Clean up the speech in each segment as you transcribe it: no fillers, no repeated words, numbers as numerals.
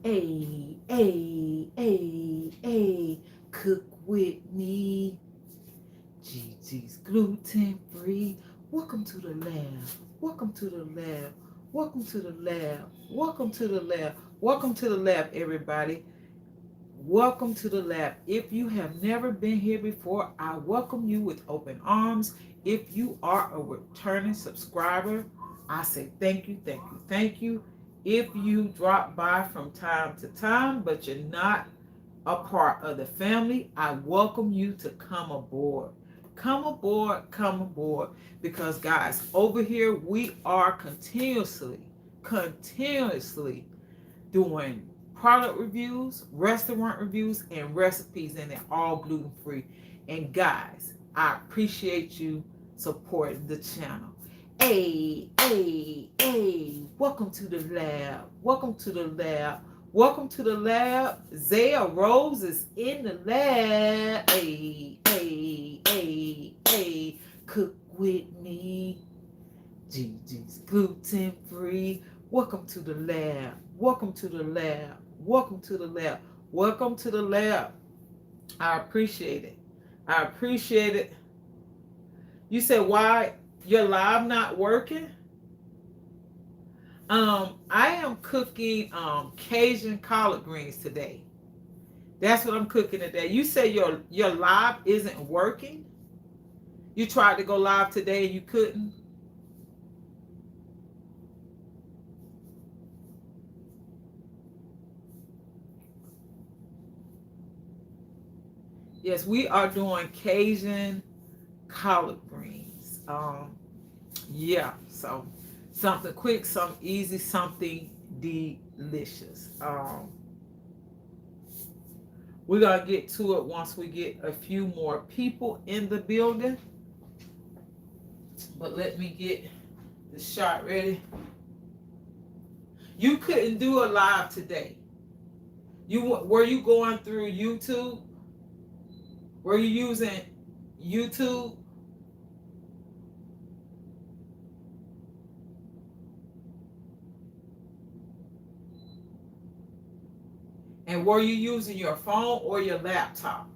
Hey, cook with me. GG's gluten free. Welcome to the lab. Welcome to the lab. Welcome to the lab. Welcome to the lab. Welcome to the lab, everybody. Welcome to the lab. If you have never been here before, I welcome you with open arms. If you are a returning subscriber, I say thank you, thank you, thank you. If you drop by from time to time, but you're not a part of the family, I welcome you to come aboard. Come aboard. Because, guys, over here we are continuously doing product reviews, restaurant reviews, and recipes, and they're all gluten free. And guys, I appreciate you supporting the channel. Welcome to the lab. Welcome to the lab. Welcome to the lab. Zaya Rose is in the lab. Cook with me. GG's gluten free. Welcome to the lab. Welcome to the lab. Welcome to the lab. Welcome to the lab. I appreciate it. I appreciate it. You said why your live not working? I am cooking Cajun collard greens today. That's what I'm cooking today. You say your live isn't working? You tried to go live today and you couldn't? Yes, we are doing Cajun collard greens. Yeah, so something quick, something easy, something delicious. We're gonna get to it once we get a few more people in the building. But let me get the shot ready. You couldn't do a live today. Were you going through YouTube? Were you using YouTube? And were you using your phone or your laptop?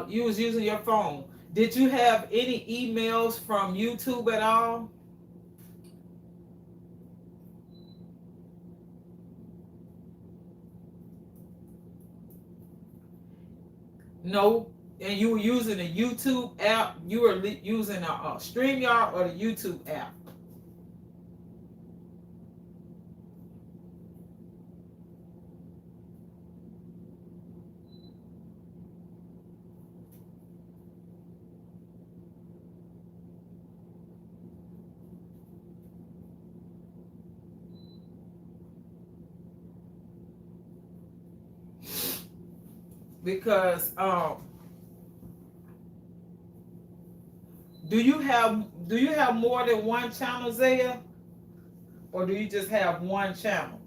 You was using your phone. Did you have any emails from YouTube at all? No. And you were using a YouTube app. You were using a StreamYard or the YouTube app. Because do you have more than one channel, Zaya? Or do you just have one channel?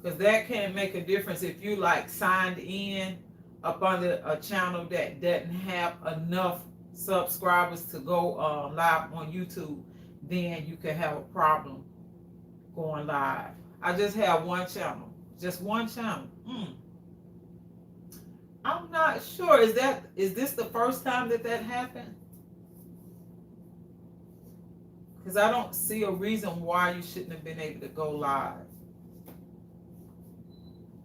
Because that can make a difference if you like signed in up under a channel that doesn't have enough subscribers to go live on YouTube, then you can have a problem going live. I just have one channel. Just one channel. I'm not sure. Is this the first time that happened? Because I don't see a reason why you shouldn't have been able to go live.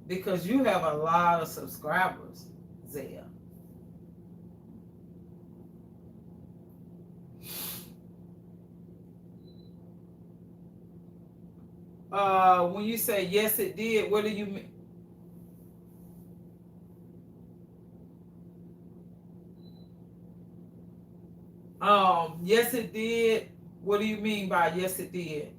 Because you have a lot of subscribers, Zaya. When you say yes it did, what do you mean? Yes it did. What do you mean by yes it did?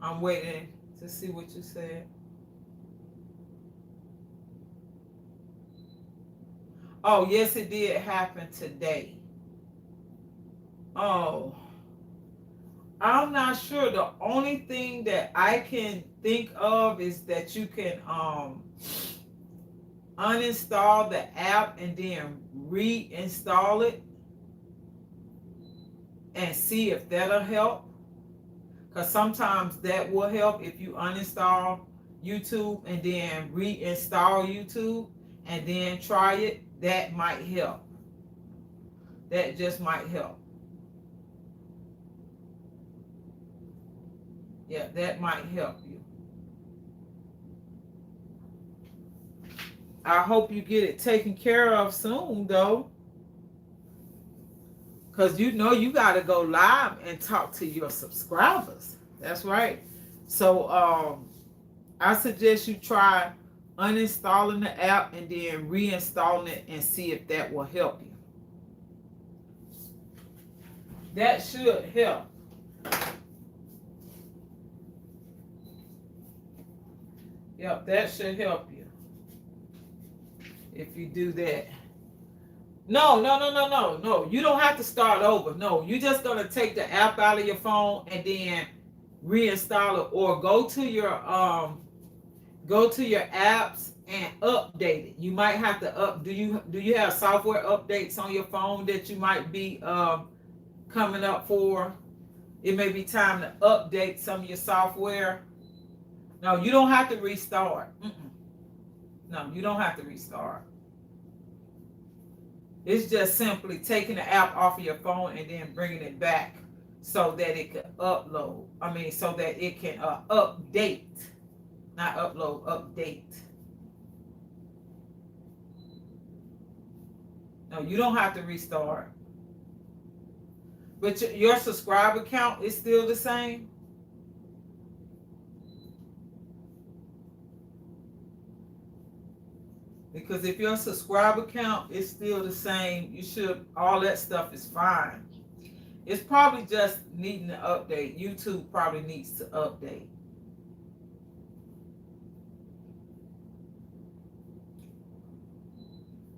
I'm waiting to see what you said. Oh, yes, it did happen today. Oh, I'm not sure. The only thing that I can think of is that you can uninstall the app and then reinstall it and see if that'll help. Because sometimes that will help if you uninstall YouTube and then reinstall YouTube and then try it. That might help. That just might help. Yeah, that might help you. I hope you get it taken care of soon, though. Because you know you got to go live and talk to your subscribers. That's right. So I suggest you try uninstalling the app and then reinstalling it and see if that will help you. That should help. Yep, that should help you if you do that. No. You don't have to start over. No, you're just gonna take the app out of your phone and then reinstall it, or go to your apps and update it. You might have to do you have software updates on your phone that you might be coming up for? It may be time to update some of your software. No, you don't have to restart. No, you don't have to restart. It's just simply taking the app off of your phone and then bringing it back so that it can upload. So that it can update. Not upload, update. No, you don't have to restart. But your subscriber count is still the same? Because if your subscriber count is still the same, all that stuff is fine. It's probably just needing to update. YouTube probably needs to update.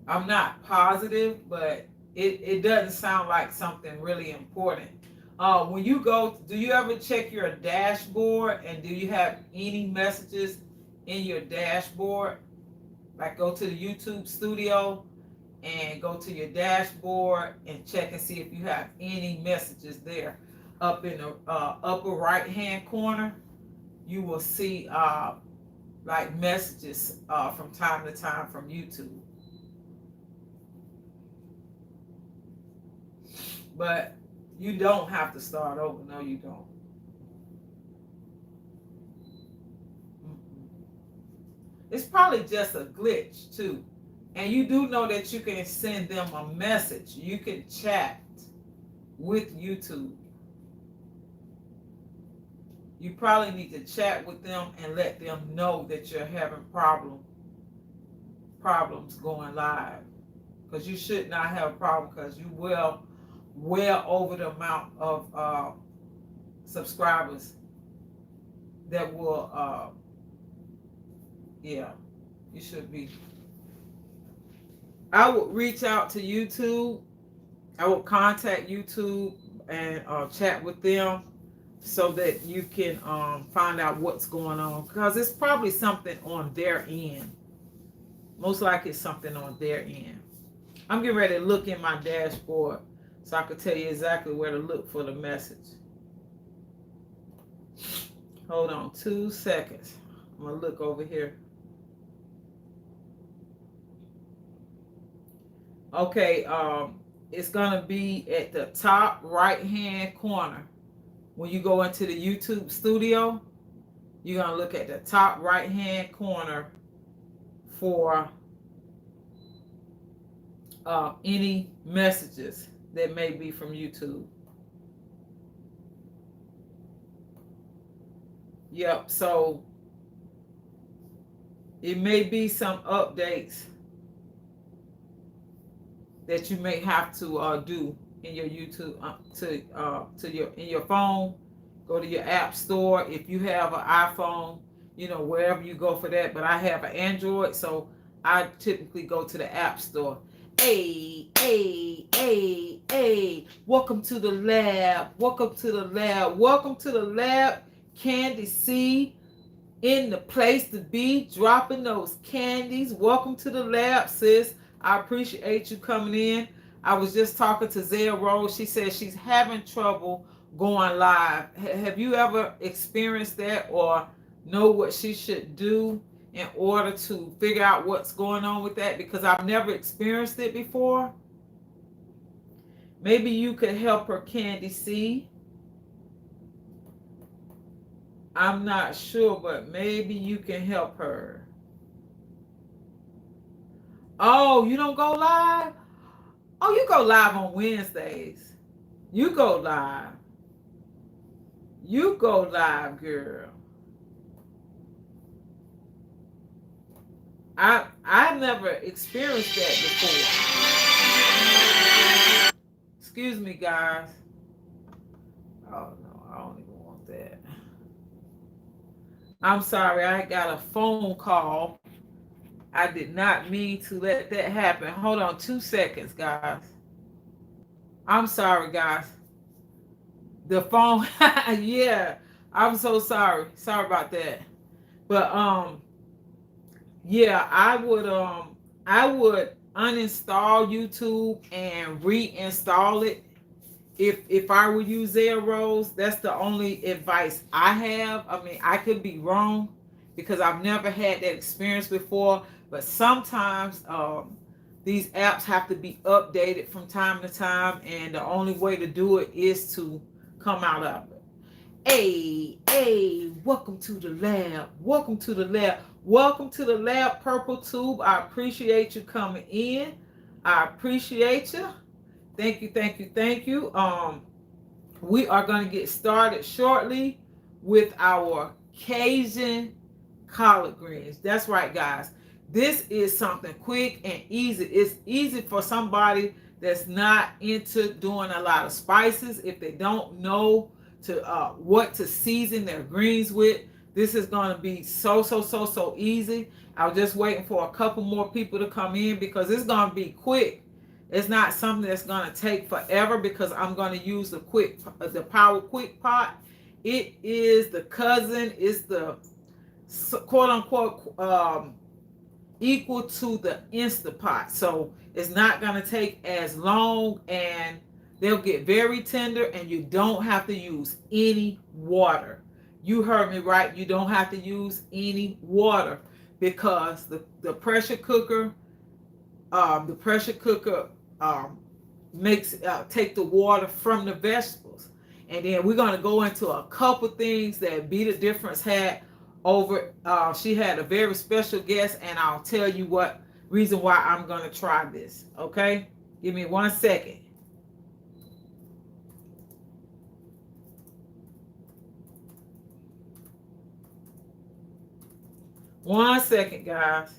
I'm not positive, but it doesn't sound like something really important. When you go, do you ever check your dashboard, and do you have any messages in your dashboard? Like, go to the YouTube studio and go to your dashboard and check and see if you have any messages there. Up in the upper right hand corner, you will see like messages from time to time from YouTube. But you don't have to start over. No, you don't. It's probably just a glitch too. And you do know that you can send them a message. You can chat with YouTube. You probably need to chat with them and let them know that you're having problems going live. Because you should not have a problem, because you well over the amount of subscribers that will yeah, you should be. I would reach out to YouTube. I would contact YouTube and chat with them so that you can find out what's going on, because it's probably something on their end. Most likely it's something on their end. I'm getting ready to look in my dashboard so I can tell you exactly where to look for the message. Hold on 2 seconds. I'm going to look over here. Okay, it's going to be at the top right hand corner. When you go into the YouTube studio, you're going to look at the top right hand corner for any messages that may be from YouTube. Yep, so it may be some updates that you may have to do in your YouTube in your phone Go to your app store if you have an iPhone, you know, wherever you go for that. But I have an Android, so I typically go to the app store. Hey, hey, hey, hey. Welcome to the lab. Welcome to the lab. Welcome to the lab. Candy C in the place to be, dropping those candies. Welcome to the lab, sis. I appreciate you coming in. I was just talking to Zaya Rose. She said she's having trouble going live. Have you ever experienced that or know what she should do in order to figure out what's going on with that? Because I've never experienced it before. Maybe you could help her, Candy C. I'm not sure, but maybe you can help her. Oh, you don't go live? Oh, you go live on Wednesdays. You go live. You go live, girl. I've never experienced that before. Excuse me, guys. Oh no, I don't even want that. I'm sorry, I got a phone call. I did not mean to let that happen. Hold on 2 seconds, guys. I'm sorry, guys. The phone, yeah. I'm so sorry. Sorry about that. But yeah, I would uninstall YouTube and reinstall it. If I were you, Zaya Rose, that's the only advice I have. I mean, I could be wrong because I've never had that experience before, but sometimes these apps have to be updated from time to time, and the only way to do it is to come out of it. Hey, hey, welcome to the lab. Welcome to the lab. Welcome to the lab, Purple Tube. I appreciate you coming in. I appreciate you. Thank you, thank you, thank you. We are going to get started shortly with our Cajun collard greens. That's right, guys. This is something quick and easy. It's easy for somebody that's not into doing a lot of spices. If they don't know what to season their greens with, this is going to be so easy. I was just waiting for a couple more people to come in because it's going to be quick. It's not something that's going to take forever because I'm going to use the Power Quick Pot. It is the cousin. It's the quote unquote equal to the Instapot. So it's not going to take as long and they'll get very tender and you don't have to use any water. You heard me right. You don't have to use any water because the pressure cooker makes take the water from the vegetables. And then we're going to go into a couple things that Be the Difference had over. She had a very special guest, and I'll tell you what reason why I'm going to try this. Okay, give me 1 second. One second, guys.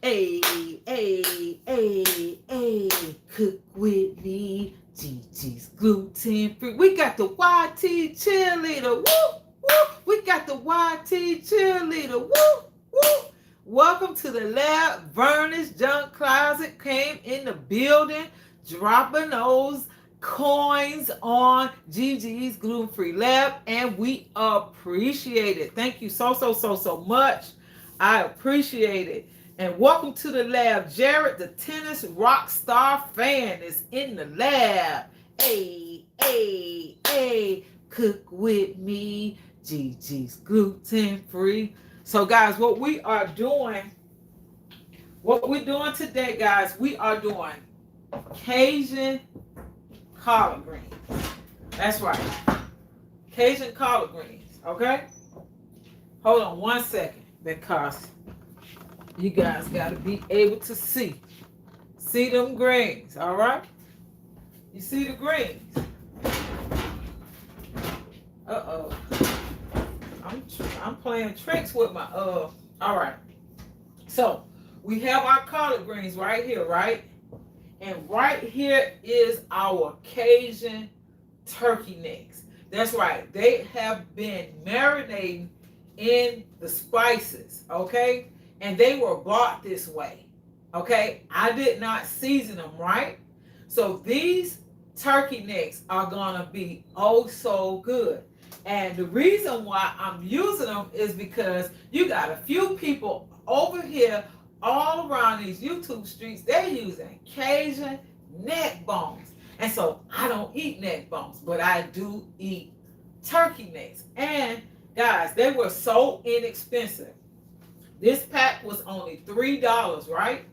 Hey, hey, hey, hey, cook with me. Gigi's gluten free. We got the YT cheerleader. Woo, woo. We got the YT cheerleader. Woo, woo. Welcome to the lab. Vernon's Junk Closet came in the building, dropping those coins on Gigi's Gluten Free Lab, and we appreciate it. Thank you so much. I appreciate it. And welcome to the lab. Jared, the tennis rock star fan, is in the lab. Hey, hey, hey, cook with me. Gigi's gluten free. So guys, what we're doing today, guys, we are doing Cajun collard greens. That's right. Cajun collard greens. Okay? Hold on 1 second because you guys got to be able to see them greens, all right? You see the greens? Uh-oh. I'm playing tricks with my, all right. So, we have our collard greens right here, right? And right here is our Cajun turkey necks. That's right. They have been marinating in the spices, okay? And they were bought this way, okay? I did not season them, right? So these turkey necks are gonna be oh so good. And the reason why I'm using them is because you got a few people over here all around these YouTube streets, they're using Cajun neck bones. And so I don't eat neck bones, but I do eat turkey necks. And guys, they were so inexpensive. This pack was only $3, right?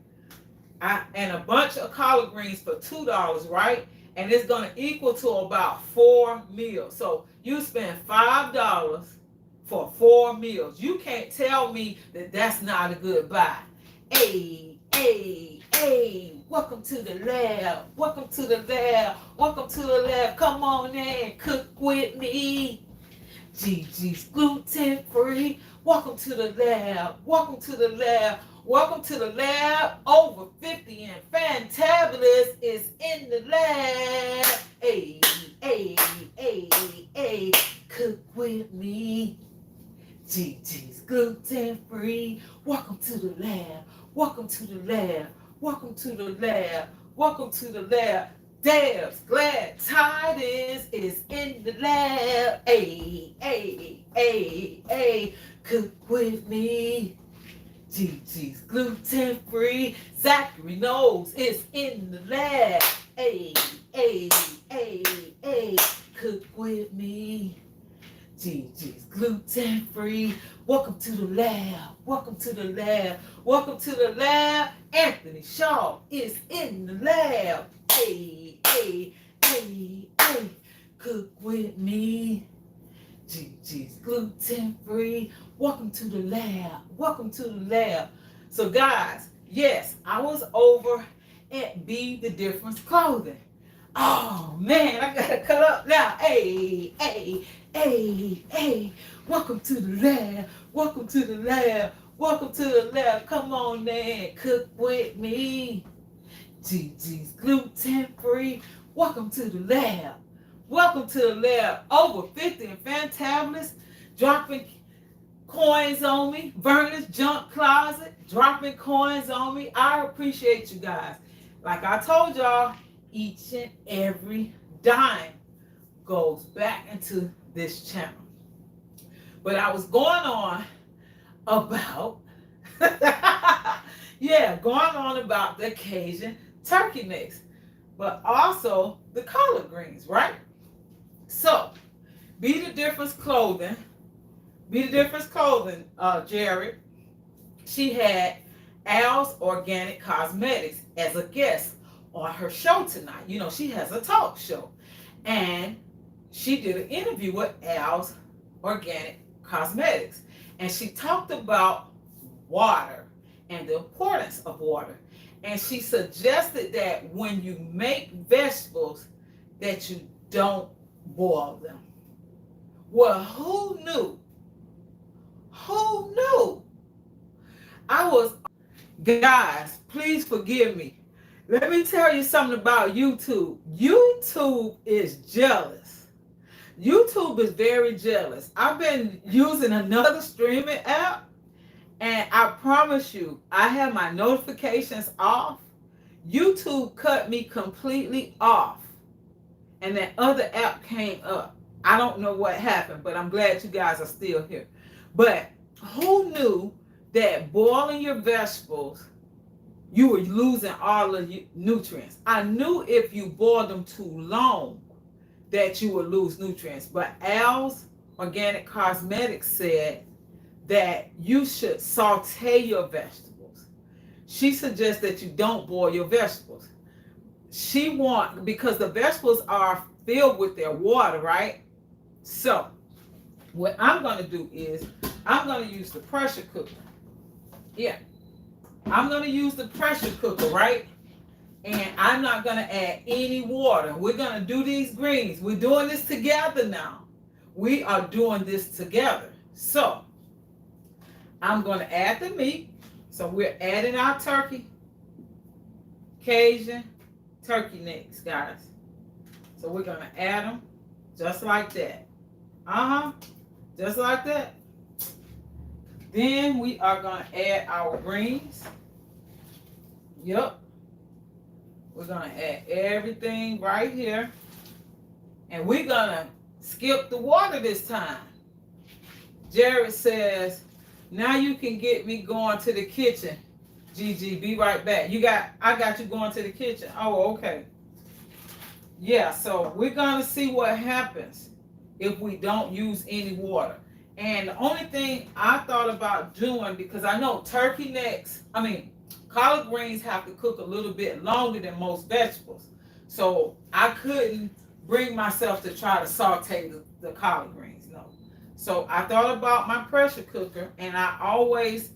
And a bunch of collard greens for $2, right? And it's going to equal to about 4 meals. So you spend $5 for 4 meals. You can't tell me that that's not a good buy. Hey, hey, hey, welcome to the lab. Welcome to the lab. Welcome to the lab. Come on in, cook with me. Gigi's gluten free. Welcome to the lab. Welcome to the lab. Welcome to the lab. Over 50 and fantabulous is in the lab. Hey, hey, hey, hey, cook with me. Gigi's gluten free. Welcome to the lab. Welcome to the lab. Welcome to the lab. Welcome to the lab. Dabs, glad tidings is in the lab. Hey, hey, hey, hey, cook with me. Gigi's gluten free. Zachary knows it's in the lab. Hey, hey, hey, hey, cook with me. Gigi's gluten free. Welcome to the lab. Welcome to the lab. Welcome to the lab. Anthony Shaw is in the lab. Hey, hey, hey, hey, cook with me. Gigi's gluten free. Welcome to the lab. Welcome to the lab. So guys, yes, I was over at Be the Difference Clothing. Oh man, I gotta cut up now. Hey, hey, hey, hey. Welcome to the lab. Welcome to the lab. Welcome to the lab. Come on in, cook with me. Gigi's gluten free. Welcome to the lab. Welcome to the lab. Over 50 and fantabulous. Dropping coins on me. Verna's junk closet. Dropping coins on me. I appreciate you guys. Like I told y'all, each and every dime goes back into this channel. But I was going on about, going on about the Cajun turkey necks, but also the collard greens, right? So, Be the Difference Clothing, Jared, she had Al's Organic Cosmetics as a guest on her show tonight. You know, she has a talk show. And she did an interview with Al's Organic Cosmetics. And she talked about water and the importance of water. And she suggested that when you make vegetables, that you don't boil them. Well, who knew? Who knew? Guys, please forgive me. Let me tell you something about YouTube. YouTube is jealous. YouTube is very jealous. I've been using another streaming app, and I promise you, I have my notifications off. YouTube cut me completely off, and that other app came up. I don't know what happened, but I'm glad you guys are still here. But who knew that boiling your vegetables, you were losing all of your nutrients? I knew if you boiled them too long that you would lose nutrients. But Al's Organic Cosmetics said that you should saute your vegetables. She suggests that you don't boil your vegetables. Because the vegetables are filled with their water, right? So what I'm going to do is I'm going to use the pressure cooker. Yeah. I'm going to use the pressure cooker, right? And I'm not going to add any water. We're going to do these greens. We're doing this together now. We are doing this together. So I'm going to add the meat. So we're adding our turkey, Cajun, turkey necks, guys. So we're going to add them just like that. Just like that. Then we are going to add our greens. Yep. We're going to add everything right here. And we're going to skip the water this time. Jared says, now you can get me going to the kitchen. Gigi, be right back. I got you going to the kitchen. Oh, okay. Yeah, so we're going to see what happens if we don't use any water. And the only thing I thought about doing, because I know collard greens have to cook a little bit longer than most vegetables. So I couldn't bring myself to try to saute the collard greens, no. So I thought about my pressure cooker, and I always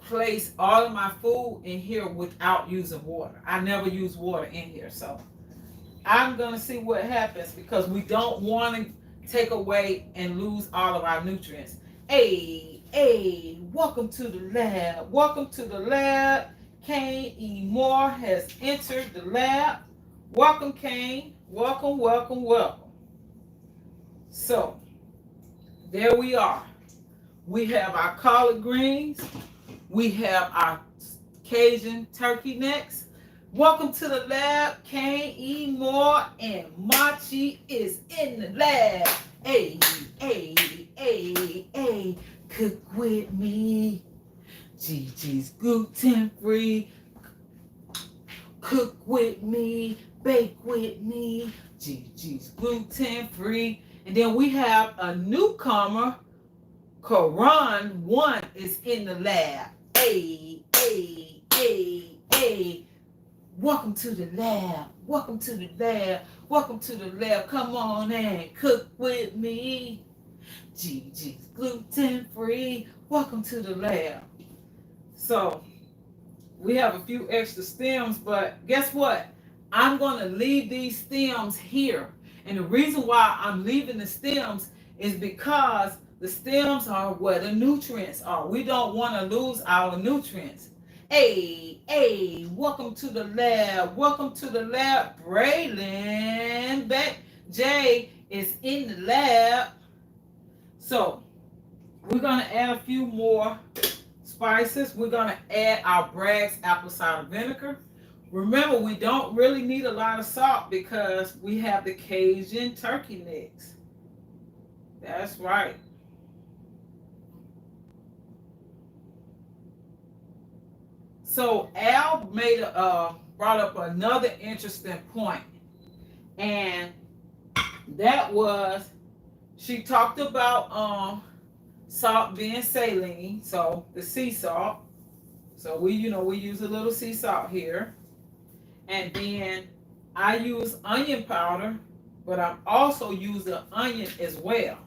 place all of my food in here without using water. I never use water in here. So I'm going to see what happens, because we don't want to take away and lose all of our nutrients. Hey, welcome to the lab. Welcome to the lab. Kane E. Moore has entered the lab. Welcome, Kane. Welcome, welcome, welcome. So, there we are. We have our collard greens. We have our Cajun turkey necks. Welcome to the lab. Kane E. Moore and Machi is in the lab. Hey, cook with me. Gigi's gluten free. Cook with me. Bake with me. Gigi's gluten free. And then we have a newcomer. Karan 1 is in the lab. Hey. Welcome to the lab. Welcome to the lab. Welcome to the lab. Come on and cook with me. Gigi's gluten free. Welcome to the lab. So we have a few extra stems, but guess what? I'm going to leave these stems here. And the reason why I'm leaving the stems is because the stems are where the nutrients are. We don't want to lose our nutrients. Hey, welcome to the lab. Welcome to the lab. Braylon Beck Jay is in the lab. So we're going to add a few more spices. We're going to add our Bragg's apple cider vinegar. Remember, we don't really need a lot of salt because we have the Cajun turkey necks. That's right. So Al brought up another interesting point, and that was she talked about salt being saline, so the sea salt. So we use a little sea salt here, and then I use onion powder, but I'm also using onion as well.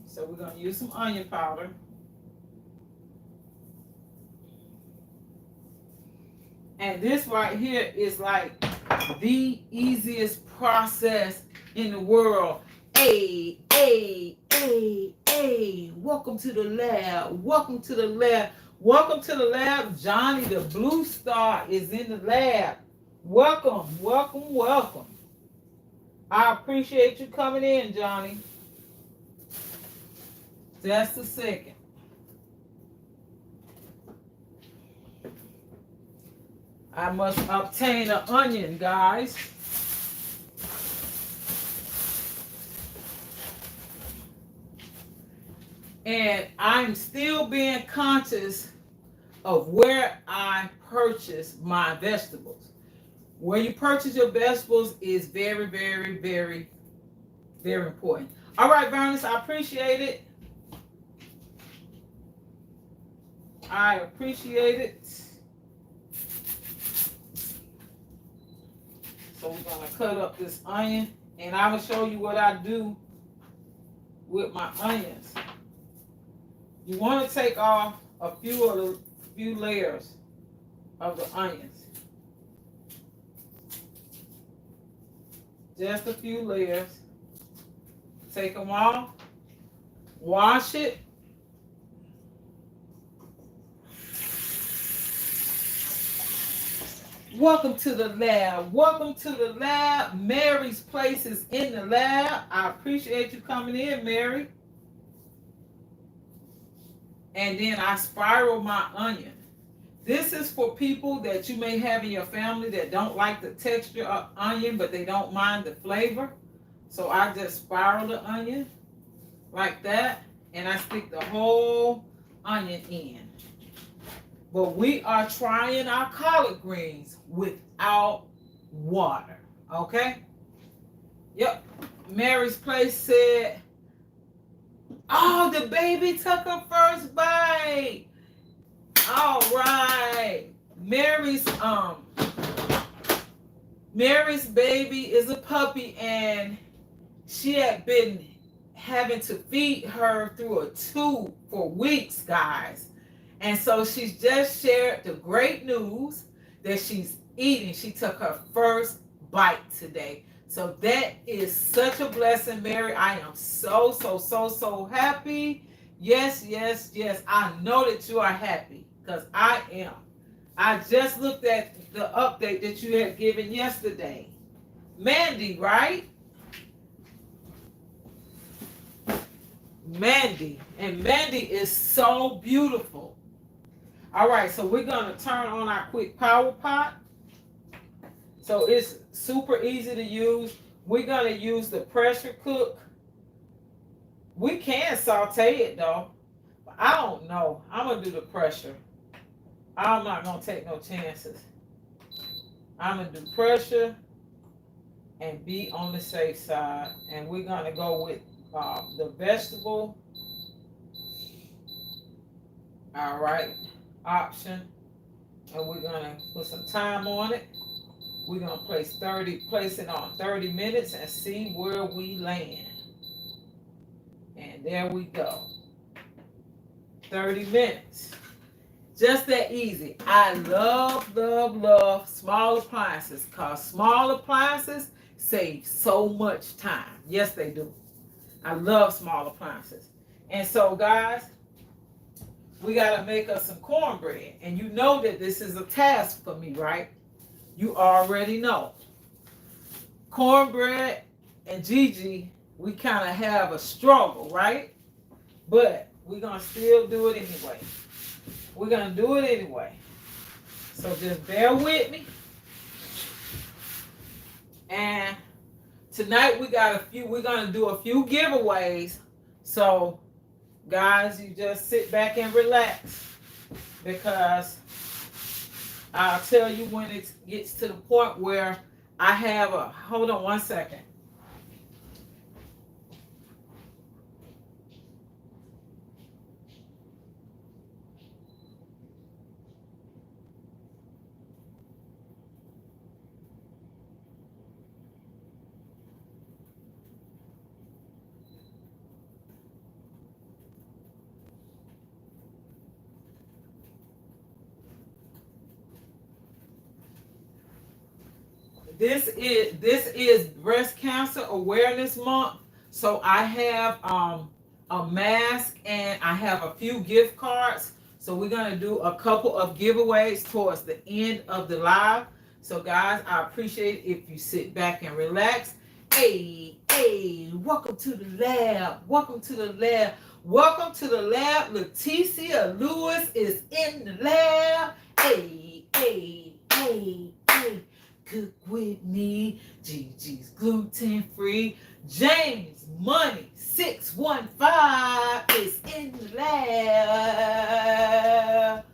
So we're going to use some onion powder. And this right here is like the easiest process in the world. Hey, welcome to the lab. Welcome to the lab. Welcome to the lab. Johnny, the blue star, is in the lab. Welcome. I appreciate you coming in, Johnny. Just a second. I must obtain an onion, guys. And I'm still being conscious of where I purchase my vegetables. Where you purchase your vegetables is very, very, very, very important. All right, Vernon, I appreciate it. I appreciate it. So we're going to cut up this onion, and I will show you what I do with my onions. You want to take off a few layers of the onions. Just a few layers. Take them off. Wash it. Welcome to the lab. Welcome to the lab. Mary's place is in the lab. I appreciate you coming in, Mary. And then I spiral my onion. This is for people that you may have in your family that don't like the texture of onion, but they don't mind the flavor. So I just spiral the onion like that, and I stick the whole onion in. But we are trying our collard greens without water, okay? Yep. Mary's place said, oh, the baby took her first bite. All right. Mary's baby is a puppy, and she had been having to feed her through a tube for weeks, guys. And so she's just shared the great news that she's eating. She took her first bite today. So that is such a blessing, Mary. I am so, so, so, so happy. Yes, yes, yes. I know that you are happy because I am. I just looked at the update that you had given yesterday. Mandy, right? Mandy. And Mandy is so beautiful. All right, so we're going to turn on our quick power pot. So it's super easy to use. We're going to use the pressure cook. We can saute it though. But I don't know. I'm going to do the pressure. I'm not going to take no chances. I'm going to do pressure and be on the safe side. And we're going to go with the vegetable. All right. Option. And we're going to put some time on it. We're going to place it on 30 minutes and see where we land. And there we go. 30 minutes. Just that easy. I love, love, love small appliances because small appliances save so much time. Yes, they do. I love small appliances. And so, guys, we got to make us some cornbread. And you know that this is a task for me, right? You already know. Cornbread and Gigi, we kind of have a struggle, right? But we're going to still do it anyway. We're going to do it anyway. So just bear with me. And tonight we're going to do a few giveaways. So guys, you just sit back and relax because I'll tell you when it gets to the point where I have hold on one second. This is Breast Cancer Awareness Month. So I have a mask and I have a few gift cards. So we're going to do a couple of giveaways towards the end of the live. So guys, I appreciate it if you sit back and relax. Hey, welcome to the lab. Welcome to the lab. Welcome to the lab. Leticia Lewis is in the lab. Hey. Cook with me. Gigi's gluten free. James Money 615 is in the lab.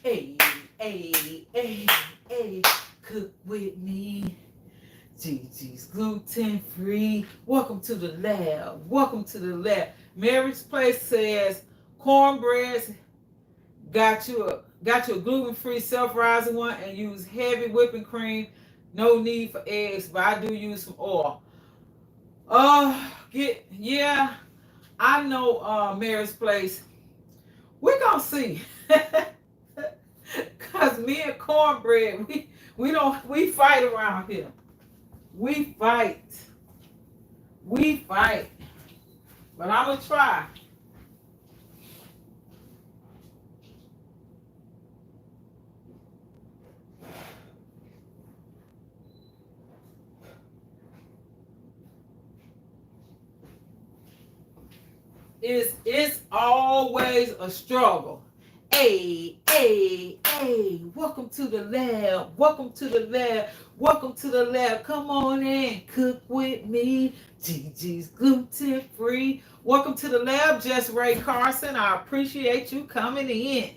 Hey. Cook with me. Gigi's gluten free. Welcome to the lab. Welcome to the lab. Mary's Place says cornbread. Got you a gluten-free self-rising one and use heavy whipping cream. No need for eggs, but I do use some oil. I know Mary's Place. We're gonna see. Cause me and cornbread, we fight around here. We fight. But I'm gonna try. It's always a struggle. Hey, hey, hey, welcome to the lab. Welcome to the lab. Welcome to the lab. Come on in, cook with me. Gigi's gluten free. Welcome to the lab, Just Ray Carson. I appreciate you coming in.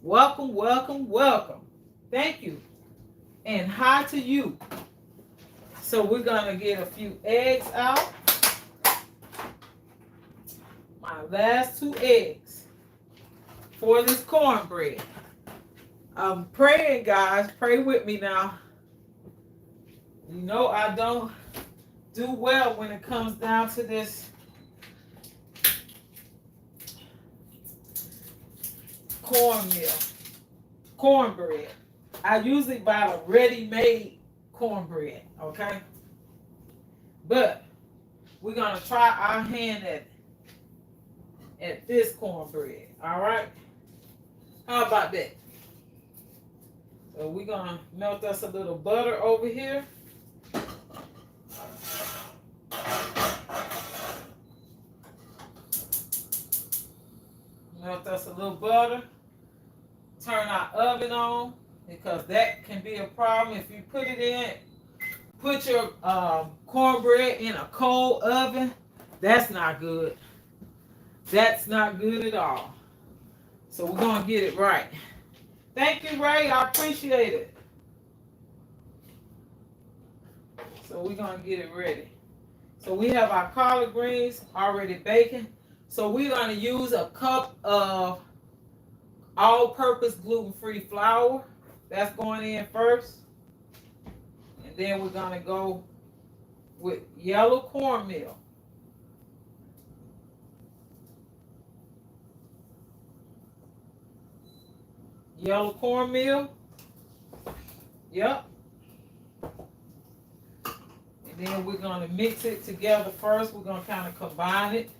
Welcome, welcome, welcome. Thank you. And hi to you. So we're gonna get a few eggs out. My last 2 eggs for this cornbread. I'm praying, guys. Pray with me now. You know I don't do well when it comes down to this cornbread. I usually buy a ready-made cornbread, okay? But we're gonna try our hand at this cornbread, all right? How about that? So we're gonna melt us a little butter over here. Melt us a little butter. Turn our oven on, because that can be a problem if you put it in. Put your cornbread in a cold oven. That's not good. That's not good at all. So we're gonna get it right. Thank you, Ray. I appreciate it. So we're gonna get it ready. So we have our collard greens already baking. So we're gonna use a cup of all-purpose gluten-free flour. That's going in first. And then we're gonna go with yellow cornmeal. Yellow cornmeal. Yep. And then we're gonna mix it together first. We're gonna kind of combine it.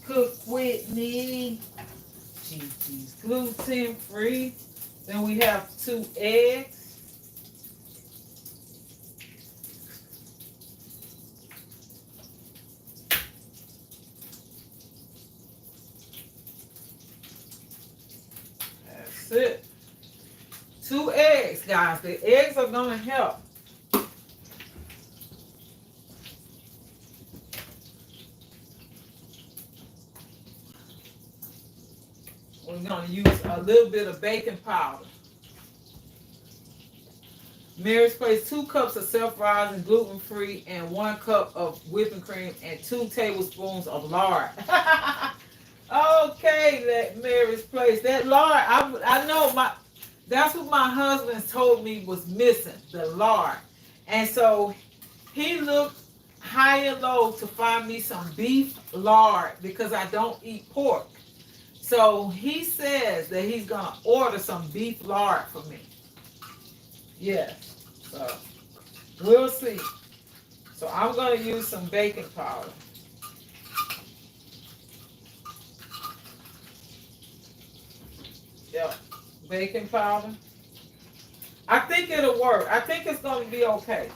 Cook with me. Gigi's gluten free. Then we have 2 eggs. That's it. 2 eggs, guys. The eggs are gonna help. We're going to use a little bit of baking powder. Mary's Place, 2 cups of self-rising gluten-free and 1 cup of whipping cream and 2 tablespoons of lard. Okay, that Mary's Place. That lard, I know that's what my husband told me was missing, the lard. And so he looked high and low to find me some beef lard because I don't eat pork. So he says that he's going to order some beef lard for me. Yes. So we'll see. So I'm going to use some baking powder. Yep. Baking powder. I think it'll work. I think it's going to be okay.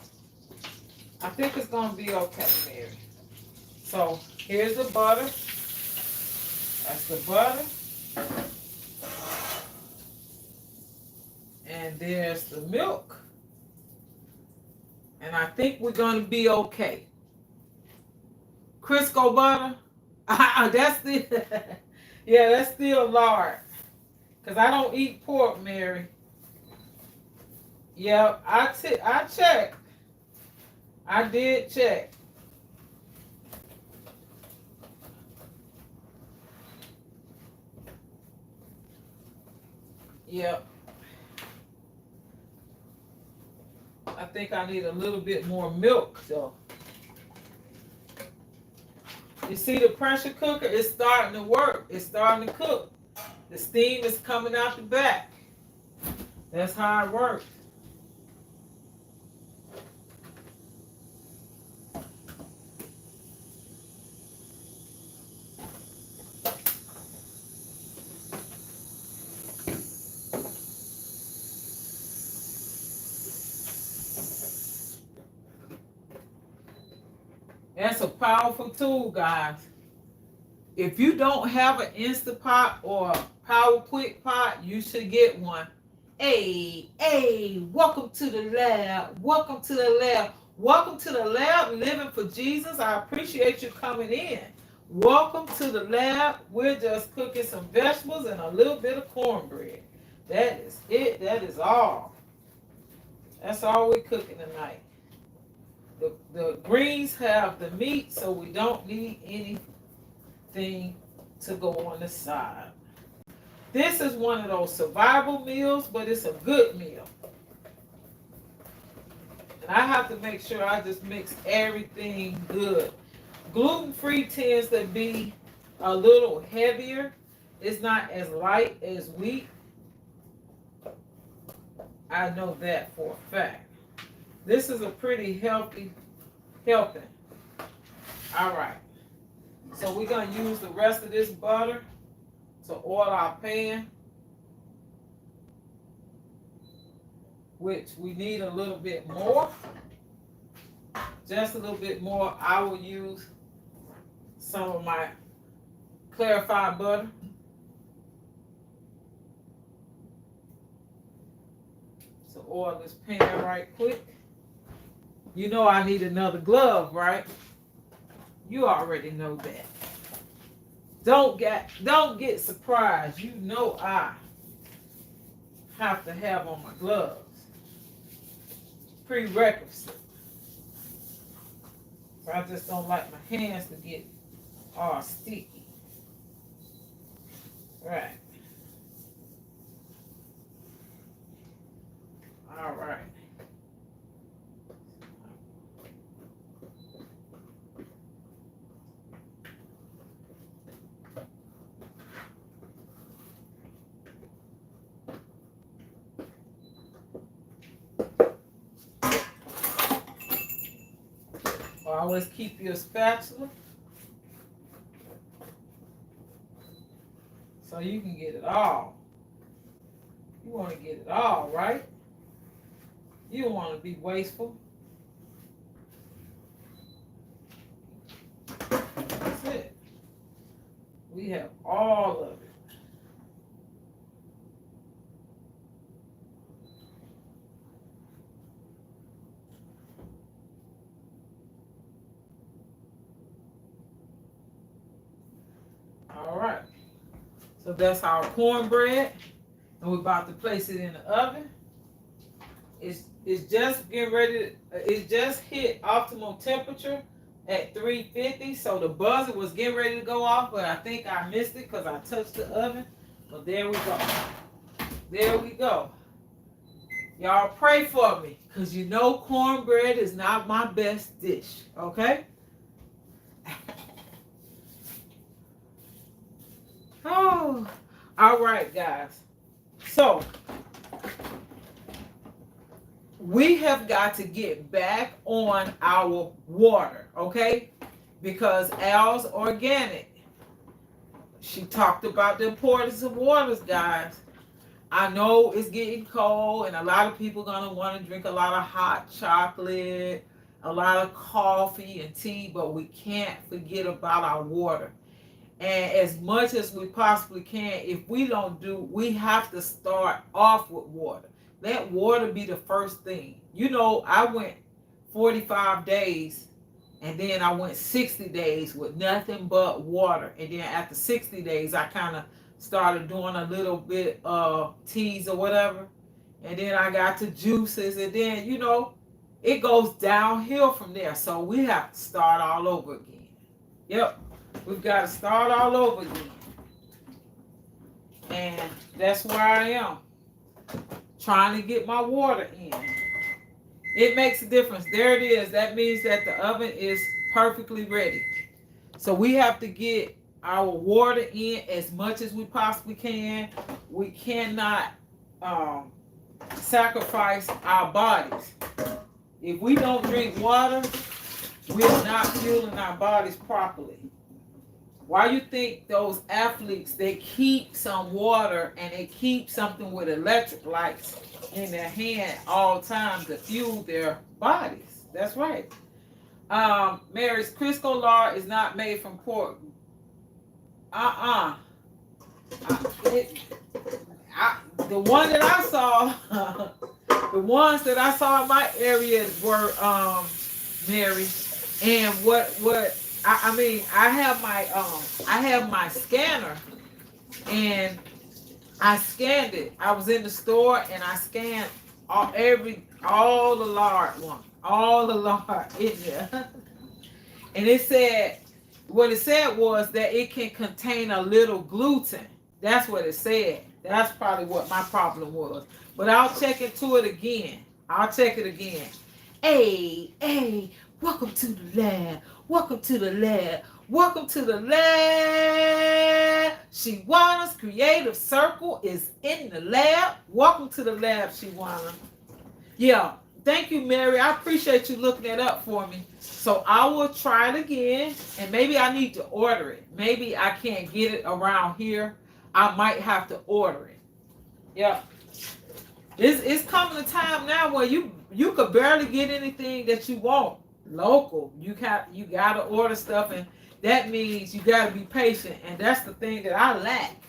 I think it's going to be okay, Mary. So here's the butter. That's the butter. And there's the milk. And I think we're going to be okay. Crisco butter. That's still, yeah, that's still lard. Because I don't eat pork, Mary. Yeah, I checked. I did check. Yep. I think I need a little bit more milk, so. You see the pressure cooker is starting to work. It's starting to cook. The steam is coming out the back. That's how it works. That's a powerful tool, guys. If you don't have an Instant Pot or a Power Quick Pot, you should get one. Hey, welcome to the lab. Welcome to the lab. Welcome to the lab, Living for Jesus. I appreciate you coming in. Welcome to the lab. We're just cooking some vegetables and a little bit of cornbread. That is it. That is all. That's all we're cooking tonight. The greens have the meat, so we don't need anything to go on the side. This is one of those survival meals, but it's a good meal. And I have to make sure I just mix everything good. Gluten-free tends to be a little heavier. It's not as light as wheat. I know that for a fact. This is a pretty healthy helping. All right. So we're going to use the rest of this butter to oil our pan, which we need a little bit more. Just a little bit more. I will use some of my clarified butter. So oil this pan right quick. You know I need another glove, right? You already know that. Don't get surprised. You know I have to have on my gloves. Prerequisite. I just don't like my hands to get all sticky. Right. All right. Always keep your spatula so you can get it all. You want to get it all, right? You don't want to be wasteful. That's it. We have all of it. All right, so that's our cornbread, and we're about to place it in the oven. It's just getting ready. It just hit optimal temperature at 350. So the buzzer was getting ready to go off, but I think I missed it because I touched the oven. But there we go. There we go. Y'all pray for me, because you know cornbread is not my best dish. Okay. Oh, all right, guys. So we have got to get back on our water, okay? Because Al's organic. She talked about the importance of waters, guys. I know it's getting cold, and a lot of people are going to want to drink a lot of hot chocolate, a lot of coffee and tea, but we can't forget about our water. And as much as we possibly can, if we don't do, we have to start off with water. Let water be the first thing. You know, I went 45 days, and then I went 60 days with nothing but water. And then after 60 days, I kind of started doing a little bit of teas or whatever. And then I got to juices, and then, you know, it goes downhill from there. So we have to start all over again. Yep. We've got to start all over again. And that's where I am. Trying to get my water in. It makes a difference. There it is. That means that the oven is perfectly ready. So we have to get our water in as much as we possibly can. We cannot um, sacrifice our bodies. If we don't drink water, we're not fueling our bodies properly. Why you think those athletes, they keep some water and they keep something with electric lights in their hand all the time to fuel their bodies? That's right. Mary's Crisco lard is not made from pork. Uh-uh. It, the one that I saw, the ones that I saw in my area were Mary, and what I mean, I have my scanner, and I scanned it. I was in the store and I scanned all the lard one, all the lard in there, and it said what it said was that it can contain a little gluten. That's what it said. That's probably what my problem was. But I'll check into it again. I'll check it again. Hey, welcome to the lab. Welcome to the lab. Welcome to the lab. Shawana's Creative Circle is in the lab. Welcome to the lab, Shawana. Yeah, thank you, Mary. I appreciate you looking that up for me. So I will try it again, and maybe I need to order it. Maybe I can't get it around here. I might have to order it. Yeah. It's coming a time now where you could barely get anything that you want local. You gotta order stuff, and that means you gotta be patient, and that's the thing that I lack.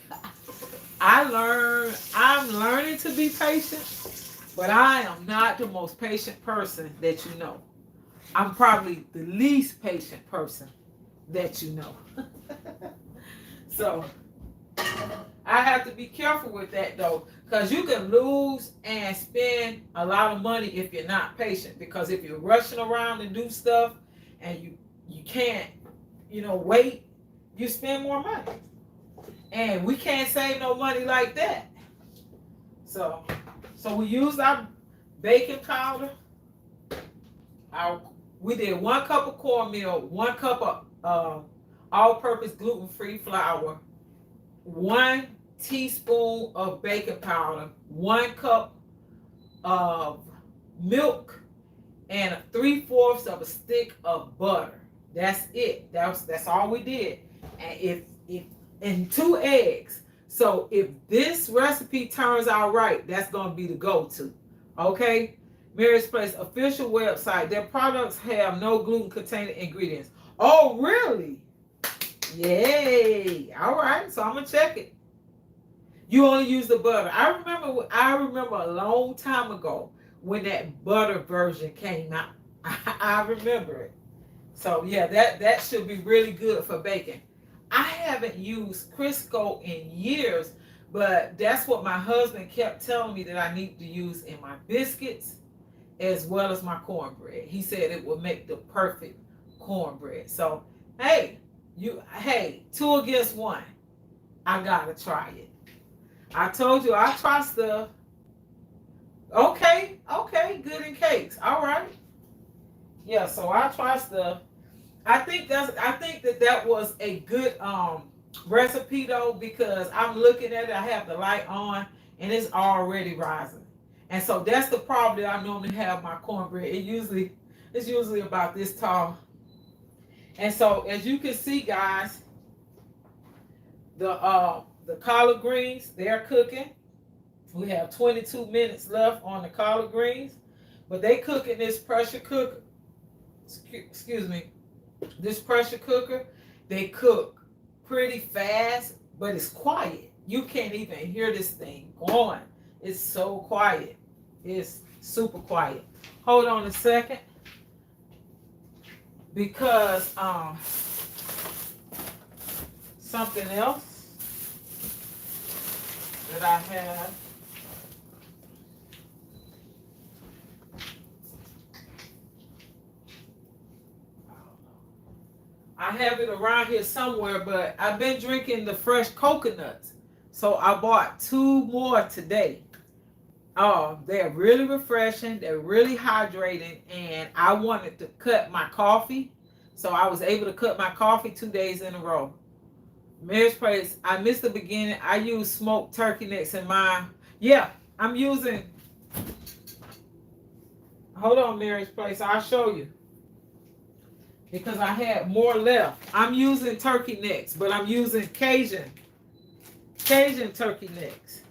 I'm learning to be patient, but I am not the most patient person that you know. I'm probably the least patient person that you know. So I have to be careful with that though, because you can lose and spend a lot of money if you're not patient. Because if you're rushing around and do stuff and you can't, wait, you spend more money. And we can't save no money like that. So we use our baking powder. We did 1 cup of cornmeal, 1 cup of all-purpose gluten-free flour, 1 teaspoon of baking powder, 1 cup of milk, and 3/4 of a stick of butter. That's it. That's all we did. And and 2 eggs. So if this recipe turns out right, that's gonna be the go-to. Okay? Mary's Place official website. Their products have no gluten-containing ingredients. Oh, really? Yay! All right, so I'm gonna check it. You only use the butter. I remember a long time ago when that butter version came out. I remember it. So yeah, that should be really good for baking. I haven't used Crisco in years, but that's what my husband kept telling me that I need to use in my biscuits as well as my cornbread. He said it would make the perfect cornbread. So hey, 2 against 1. I gotta try it. I told you I try stuff. Okay, good in cakes. All right. Yeah, so I try stuff. I think that was a good recipe though, because I'm looking at it. I have the light on and it's already rising. And so that's the problem that I normally have my cornbread. It's usually about this tall. And so as you can see, guys, the collard greens, they're cooking. We have 22 minutes left on the collard greens, but they cook in this pressure cooker. Excuse me. This pressure cooker, they cook pretty fast, but it's quiet. You can't even hear this thing going. It's so quiet. It's super quiet. Hold on a second. Because something else that I have. I have it around here somewhere, but I've been drinking the fresh coconuts. So I bought 2 more today. Oh, they're really refreshing. They're really hydrating. And I wanted to cut my coffee. So I was able to cut my coffee 2 days in a row. Marriage Place, I missed the beginning. I use smoked turkey necks in mine. Yeah, I'm using, hold on, Marriage Place, I'll show you. Because I had more left. I'm using turkey necks, but I'm using Cajun turkey necks.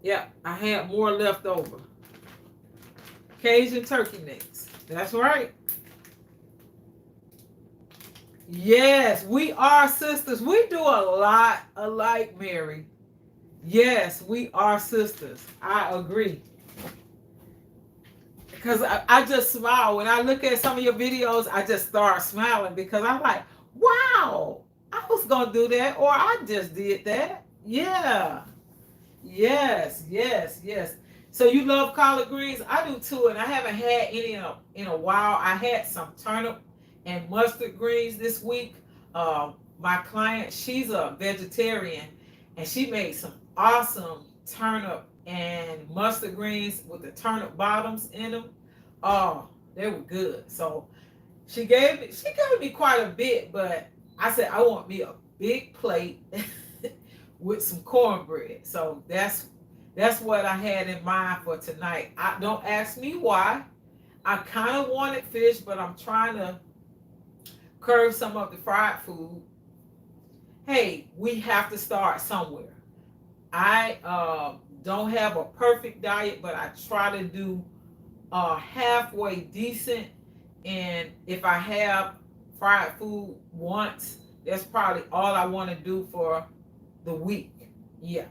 Yeah, I had more left over. Cajun turkey necks. That's right. Yes, we are sisters. We do a lot alike, Mary. Yes, we are sisters. I agree. Because I just smile. When I look at some of your videos, I just start smiling because I'm like, wow, I was going to do that, or I just did that. Yeah. Yes, yes, yes. So you love collard greens? I do too, and I haven't had any in a while. I had some turnip and mustard greens this week. My client, she's a vegetarian, and she made some awesome turnip and mustard greens with the turnip bottoms in them. Oh, they were good. So she gave me quite a bit, but I said I want me a big plate with some cornbread. So that's what I had in mind for tonight. I don't ask me why. I kind of wanted fish, but I'm trying to curb some of the fried food. Hey, we have to start somewhere. I don't have a perfect diet, but I try to do halfway decent. And if I have fried food once, that's probably all I want to do for the week. Yeah.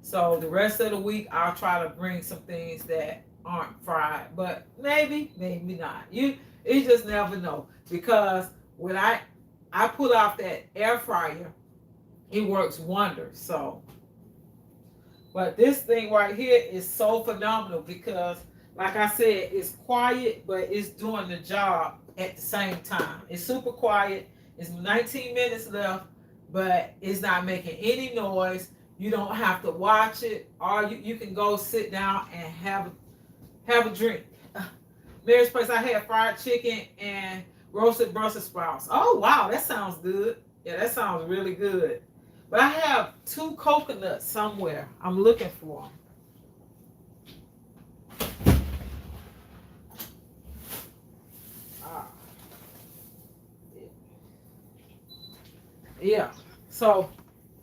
So the rest of the week, I'll try to bring some things that aren't fried, but maybe, maybe not. You just never know, because when I pull off that air fryer, it works wonders. So, but this thing right here is so phenomenal because, like I said, it's quiet, but it's doing the job at the same time. It's super quiet. It's 19 minutes left, but it's not making any noise. You don't have to watch it, or you can go sit down and have a drink. Mary's Place, I had fried chicken and roasted Brussels sprouts. Oh wow, that sounds good. Yeah, that sounds really good. But I have 2 coconuts somewhere. I'm looking for them. Ah, yeah. So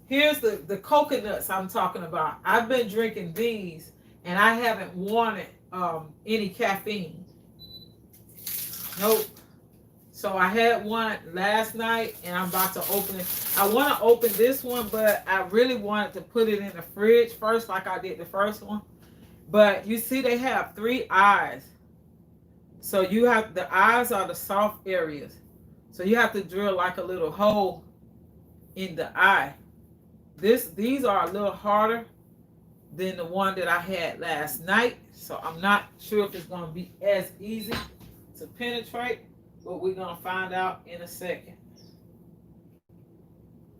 here's the coconuts I'm talking about. I've been drinking these, and I haven't wanted any caffeine. Nope. So I had one last night, and I'm about to open it. I want to open this one, but I really wanted to put it in the fridge first, like I did the first one. But you see, they have 3 eyes. So you have, the eyes are the soft areas. So you have to drill like a little hole in the eye. These are a little harder than the one that I had last night. So I'm not sure if it's going to be as easy to penetrate, but we're going to find out in a second.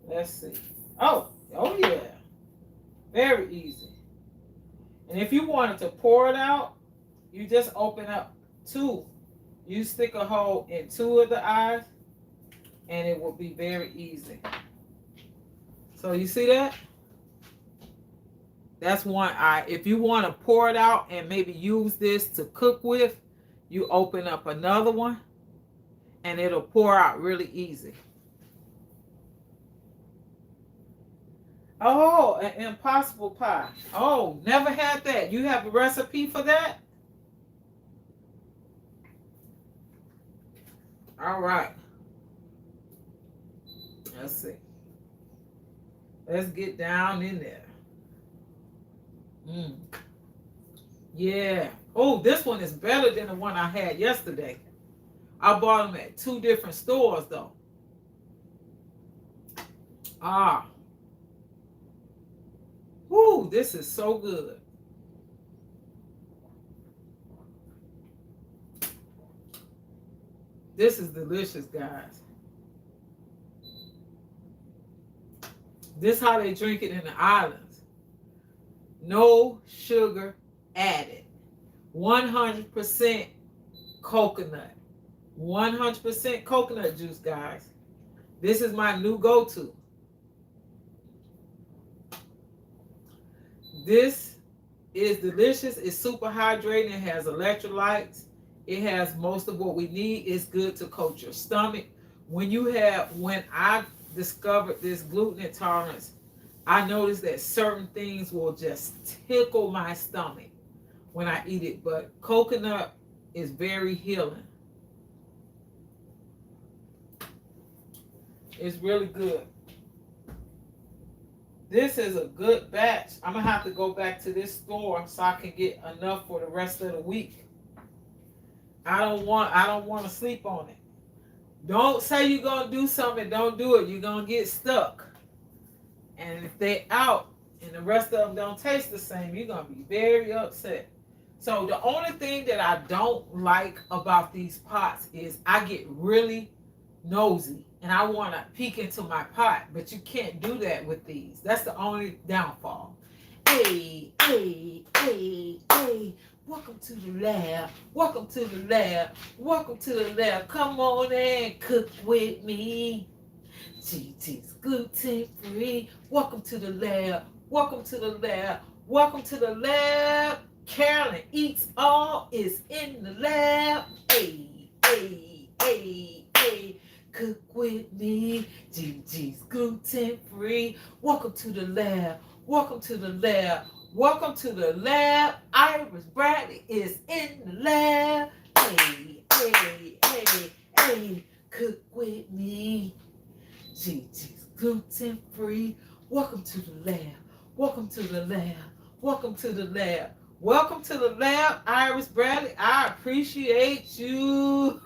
Let's see. Oh yeah. Very easy. And if you wanted to pour it out, you just open up 2. You stick a hole in 2 of the eyes, and it will be very easy. So you see that? That's one eye. If you want to pour it out and maybe use this to cook with, you open up another one, and it'll pour out really easy. Oh, an impossible pie. Oh, never had that. You have a recipe for that? All right. Let's see. Let's get down in there. Yeah. Oh, this one is better than the one I had yesterday. I bought them at 2 different stores, though. Ah. Woo, this is so good. This is delicious, guys. This is how they drink it in the islands. No sugar added. 100% coconut. 100% coconut juice, guys. This is my new go-to. This is delicious. It's super hydrating. It has electrolytes. It has most of what we need. It's good to coat your stomach. When I discovered this gluten intolerance, I noticed that certain things will just tickle my stomach when I eat it. But coconut is very healing. It's really good. This is a good batch. I'm going to have to go back to this store so I can get enough for the rest of the week. I don't want to sleep on it. Don't say you're going to do something, don't do it. You're going to get stuck. And if they're out and the rest of them don't taste the same, you're going to be very upset. So the only thing that I don't like about these pots is I get really nosy and I want to peek into my pot, but you can't do that with these. That's the only downfall. Hey, hey, hey, hey. Welcome to the lab. Welcome to the lab. Welcome to the lab. Come on and cook with me. GG's gluten free. Welcome to the lab. Welcome to the lab. Welcome to the lab. Carolyn Eats All is in the lab. Hey, hey, hey, hey. Cook with me. GG's gluten free. Welcome to the lab. Welcome to the lab. Welcome to the lab. Iris Bradley is in the lab. Hey, hey, hey, hey. Cook with me. GG's gluten free. Welcome to the lab. Welcome to the lab. Welcome to the lab. Welcome to the lab, Iris Bradley. I appreciate you.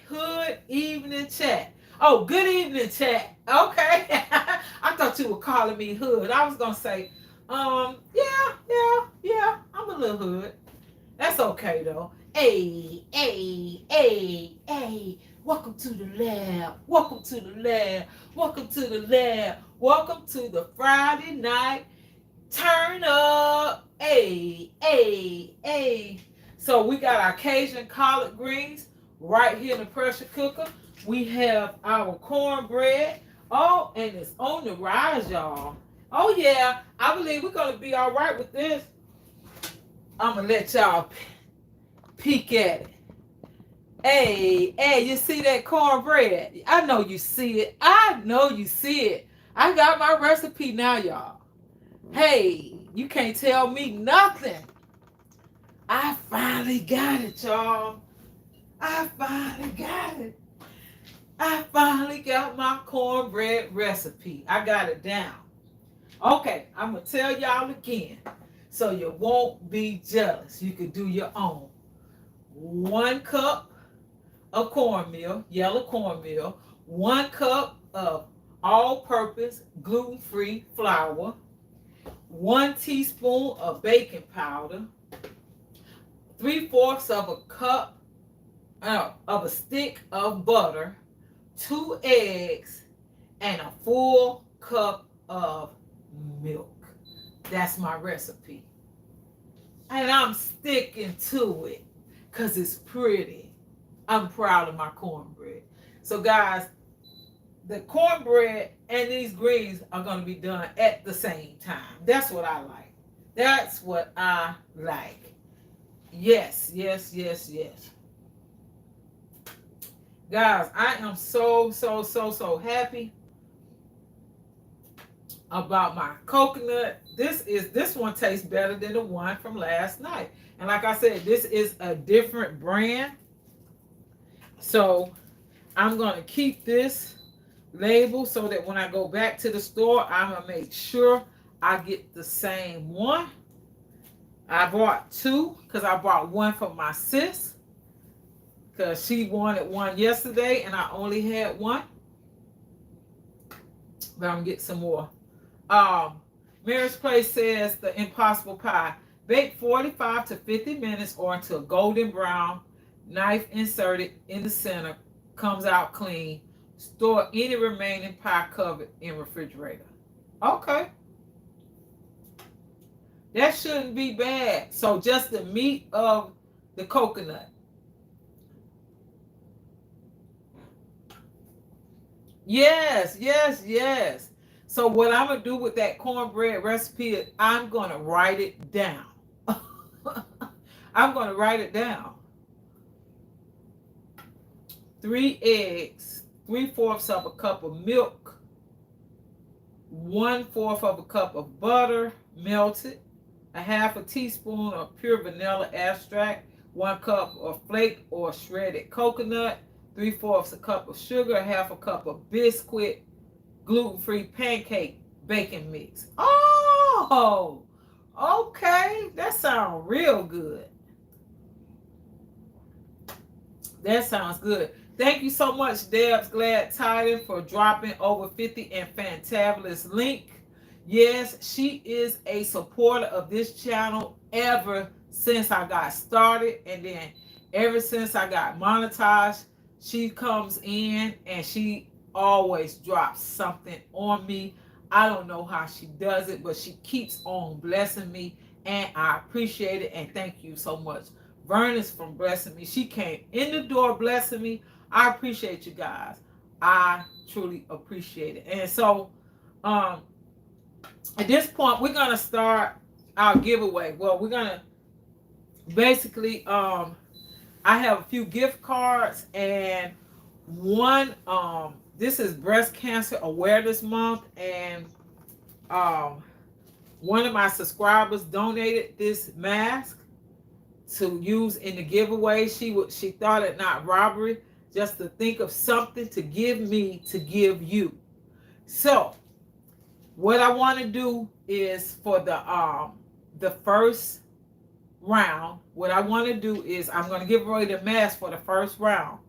Hood evening chat. Oh, good evening chat. Okay. I thought you were calling me hood. I was gonna say, yeah. I'm a little hood. That's okay though. Hey. Welcome to the lab. Welcome to the lab. Welcome to the lab. Welcome to the Friday night turn up. Hey. So we got our Cajun collard greens right here in the pressure cooker. We have our cornbread. Oh, and it's on the rise, y'all. Oh, yeah. I believe we're going to be all right with this. I'm going to let y'all peek at it. Hey, you see that cornbread? I know you see it. I got my recipe now, y'all. Hey, you can't tell me nothing. I finally got it, y'all. I finally got my cornbread recipe. I got it down. Okay, I'm going to tell y'all again so you won't be jealous. You can do your own. 1 cup of cornmeal, yellow cornmeal. 1 cup of all-purpose gluten-free flour. 1 teaspoon of baking powder. 3/4 of a cup of a stick of butter, 2 eggs, and a full cup of milk. That's my recipe. And I'm sticking to it because it's pretty. I'm proud of my cornbread. So guys, the cornbread and these greens are going to be done at the same time. That's what I like. Yes. Guys, I am so happy about my coconut. This one tastes better than the one from last night. And like I said, this is a different brand. So I'm going to keep this label so that when I go back to the store, I'm going to make sure I get the same one. I bought 2 because I bought 1 for my sis because she wanted one yesterday and I only had 1. But I'm going to get some more. Mary's Place says the Impossible Pie. Bake 45 to 50 minutes or until golden brown. Knife inserted in the center. Comes out clean. Store any remaining pie covered in refrigerator. Okay. That shouldn't be bad. So just the meat of the coconut. Yes, yes, yes. So what I'm gonna do with that cornbread recipe is I'm gonna write it down. I'm gonna write it down. 3 eggs, 3/4 of a cup of milk, 1/4 of a cup of butter melted, a half a teaspoon of pure vanilla extract, 1 cup of flake or shredded coconut, 3/4 a cup of sugar, a half a cup of Biscuit gluten-free pancake baking mix. Oh, okay. That sounds real good. That sounds good. Thank you so much, Deb's Glad Tiding, for dropping over 50 and fantabulous link. Yes, she is a supporter of this channel ever since I got started. And then ever since I got monetized, she comes in and she always drops something on me. I don't know how she does it, but she keeps on blessing me. And I appreciate it. And thank you so much. Vernon's from blessing me. She came in the door blessing me. I appreciate you guys. I truly appreciate it. And so, um, at this point, we're gonna start our giveaway. Well, we're gonna basically, I have a few gift cards and one. This is Breast Cancer Awareness Month, and um, one of my subscribers donated this mask to use in the giveaway. She thought it not robbery, just to think of something to give me to give you. So what I want to do is for the first round, what I want to do is I'm going to give away the mask for the first round.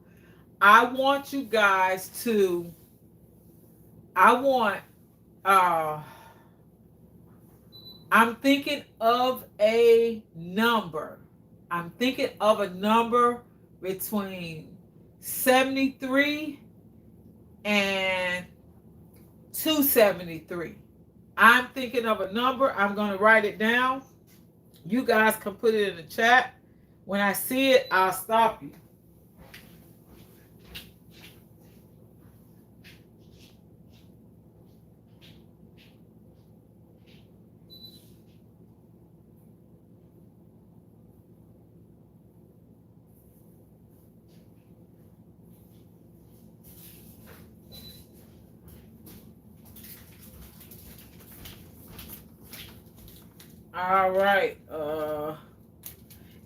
I want you guys to I want uh I'm thinking of a number. I'm thinking of a number between 73 and 273. I'm thinking of a number. I'm going to write it down. You guys can put it in the chat. When I see it, I'll stop you. All right.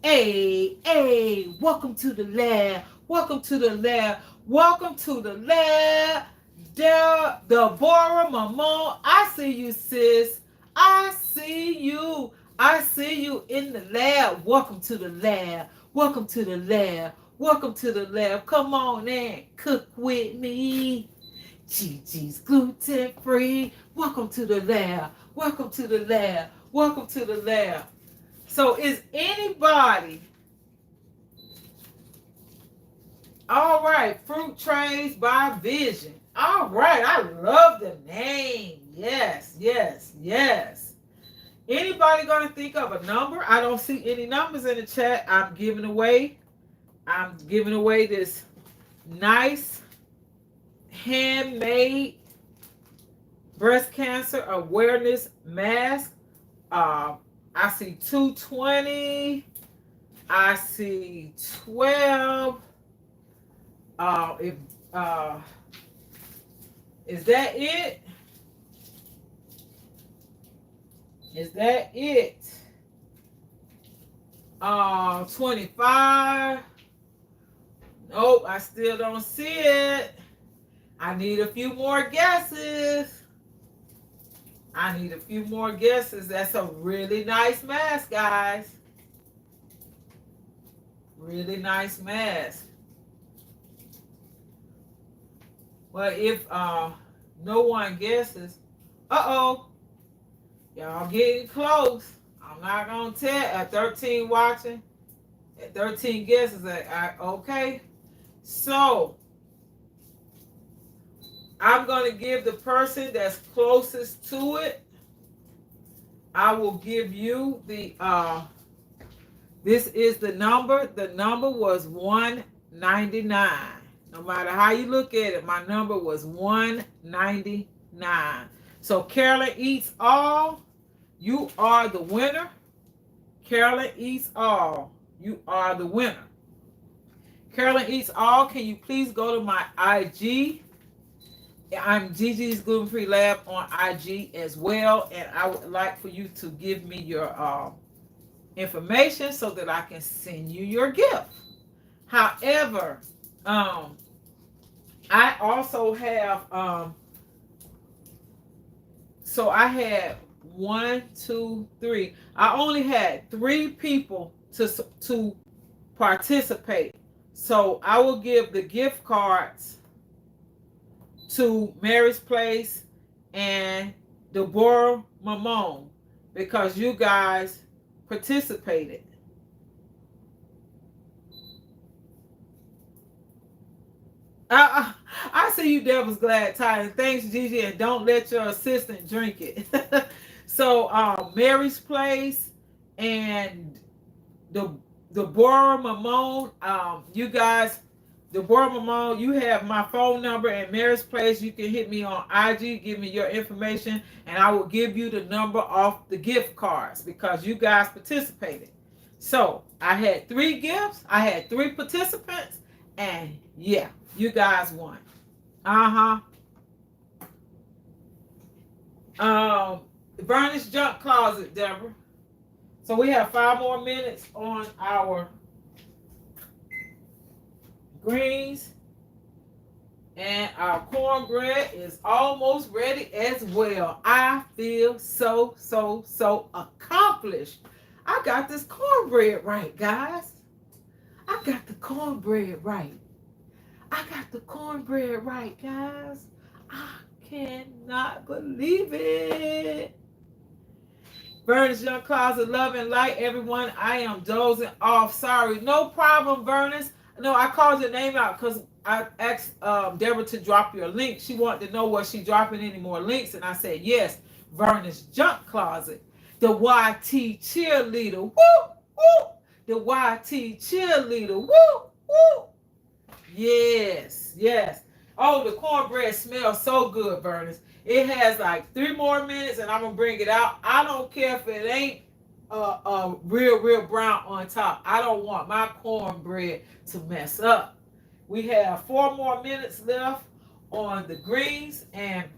Hey, welcome to the lab. Welcome to the lab. Welcome to the lab. Deborah Mamon, I see you, sis. I see you. I see you in the lab. Welcome to the lab. Welcome to the lab. Welcome to the lab. Come on in. Cook with me. Gigi's gluten free. Welcome to the lab. Welcome to the lab. Welcome to the lab. So is anybody all right? Fruit trays by Vision. All right, I love the name. Yes, yes, yes. Anybody gonna think of a number? I don't see any numbers in the chat. I'm giving away this nice handmade breast cancer awareness mask. I see 220. I see 12. If is that it? Is that it? 25. Nope, I still don't see it. I need a few more guesses. I need a few more guesses. That's a really nice mask, guys. Really nice mask. Well, if no one guesses, y'all getting close. I'm not gonna tell. At 13 watching, at 13 guesses, okay. So I'm gonna give the person that's closest to it. I will give you the. This is the number. The number was 199. No matter how you look at it, my number was 199. So Carolyn Eats All, you are the winner. Carolyn Eats All, you are the winner. Carolyn Eats All, can you please go to my IG? I'm Gigi's Gluten Free Lab on IG as well, and I would like for you to give me your information so that I can send you your gift. However, I also have so I had 1, 2, 3. I only had 3 people to participate. So I will give the gift cards to Mary's Place and Deborah Mamone because you guys participated. I see you, Devil's Glad Tidings. Thanks, Gigi, and don't let your assistant drink it. So, Mary's Place and Deborah Mamone, you guys, Deborah Mamone, you have my phone number, and Mary's Place, you can hit me on IG, give me your information, and I will give you the number off the gift cards because you guys participated. So, I had 3 gifts, I had 3 participants, and yeah, you guys won. Burnished Junk Closet, Deborah. So we have 5 more minutes on our greens. And our cornbread is almost ready as well. I feel so accomplished. I got this cornbread right, guys. I got the cornbread right. I got the cornbread right, guys. I cannot believe it. Bernice Young Closet, love and light, everyone. I am dozing off. Sorry. No problem, Bernice. No, I called your name out because I asked Deborah to drop your link. She wanted to know was she dropping any more links, and I said yes. Bernice Junk Closet, the YT cheerleader. Woo, woo. The YT cheerleader. Woo, woo. Yes, yes. Oh, the cornbread smells so good, Bernice. It has like 3 more minutes, and I'm gonna bring it out. I don't care if it ain't real brown on top. I don't want my cornbread to mess up. We have 4 more minutes left on the greens, and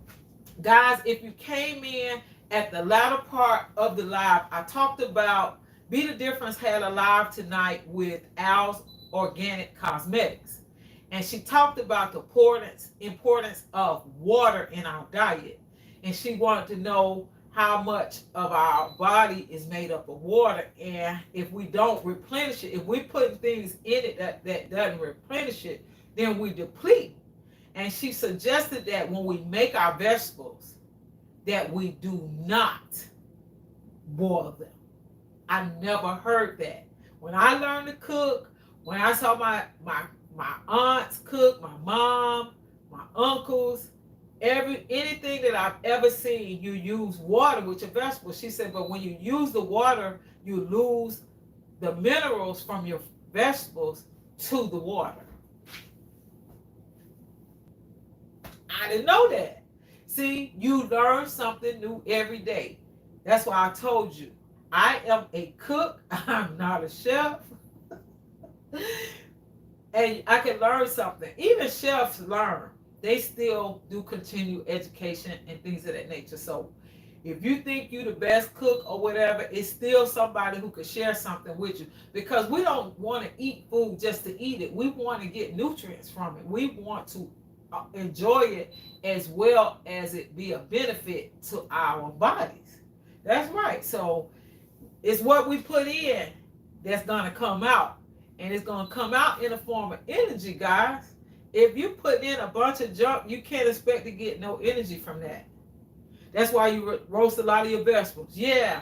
guys, if you came in at the latter part of the live, I talked about Be the Difference had a live tonight with Al's Organic Cosmetics. And she talked about the importance of water in our diet. And she wanted to know how much of our body is made up of water. And if we don't replenish it, if we put things in it that doesn't replenish it, then we deplete. And she suggested that when we make our vegetables, that we do not boil them. I never heard that. When I learned to cook, when I saw my aunts cook, my mom, my uncles, anything that I've ever seen, you use water with your vegetables. She said, but when you use the water, you lose the minerals from your vegetables to the water. I didn't know that. See, you learn something new every day. That's why I told you, I am a cook. I'm not a chef. And I can learn something. Even chefs learn. They still do continue education and things of that nature. So if you think you're the best cook or whatever, it's still somebody who could share something with you. Because we don't want to eat food just to eat it. We want to get nutrients from it. We want to enjoy it as well as it be a benefit to our bodies. That's right. So it's what we put in that's going to come out. And it's going to come out in the form of energy, guys. If you put in a bunch of junk, you can't expect to get no energy from that. That's why you roast a lot of your vegetables. Yeah,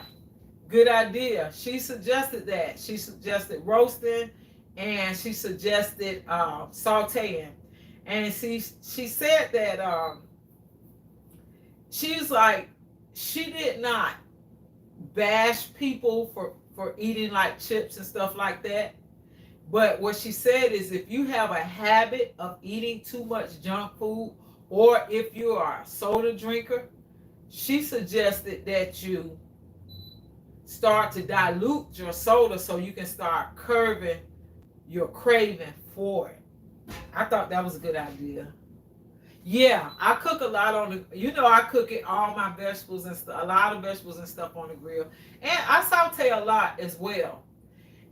good idea. She suggested that. She suggested roasting, and she suggested sauteing. And she said that she's like, she did not bash people for eating like chips and stuff like that. But what she said is if you have a habit of eating too much junk food, or if you are a soda drinker, she suggested that you start to dilute your soda so you can start curbing your craving for it. I thought that was a good idea. Yeah, I cook a lot on the, I cook it, all my vegetables and stuff, a lot of vegetables and stuff on the grill. And I saute a lot as well.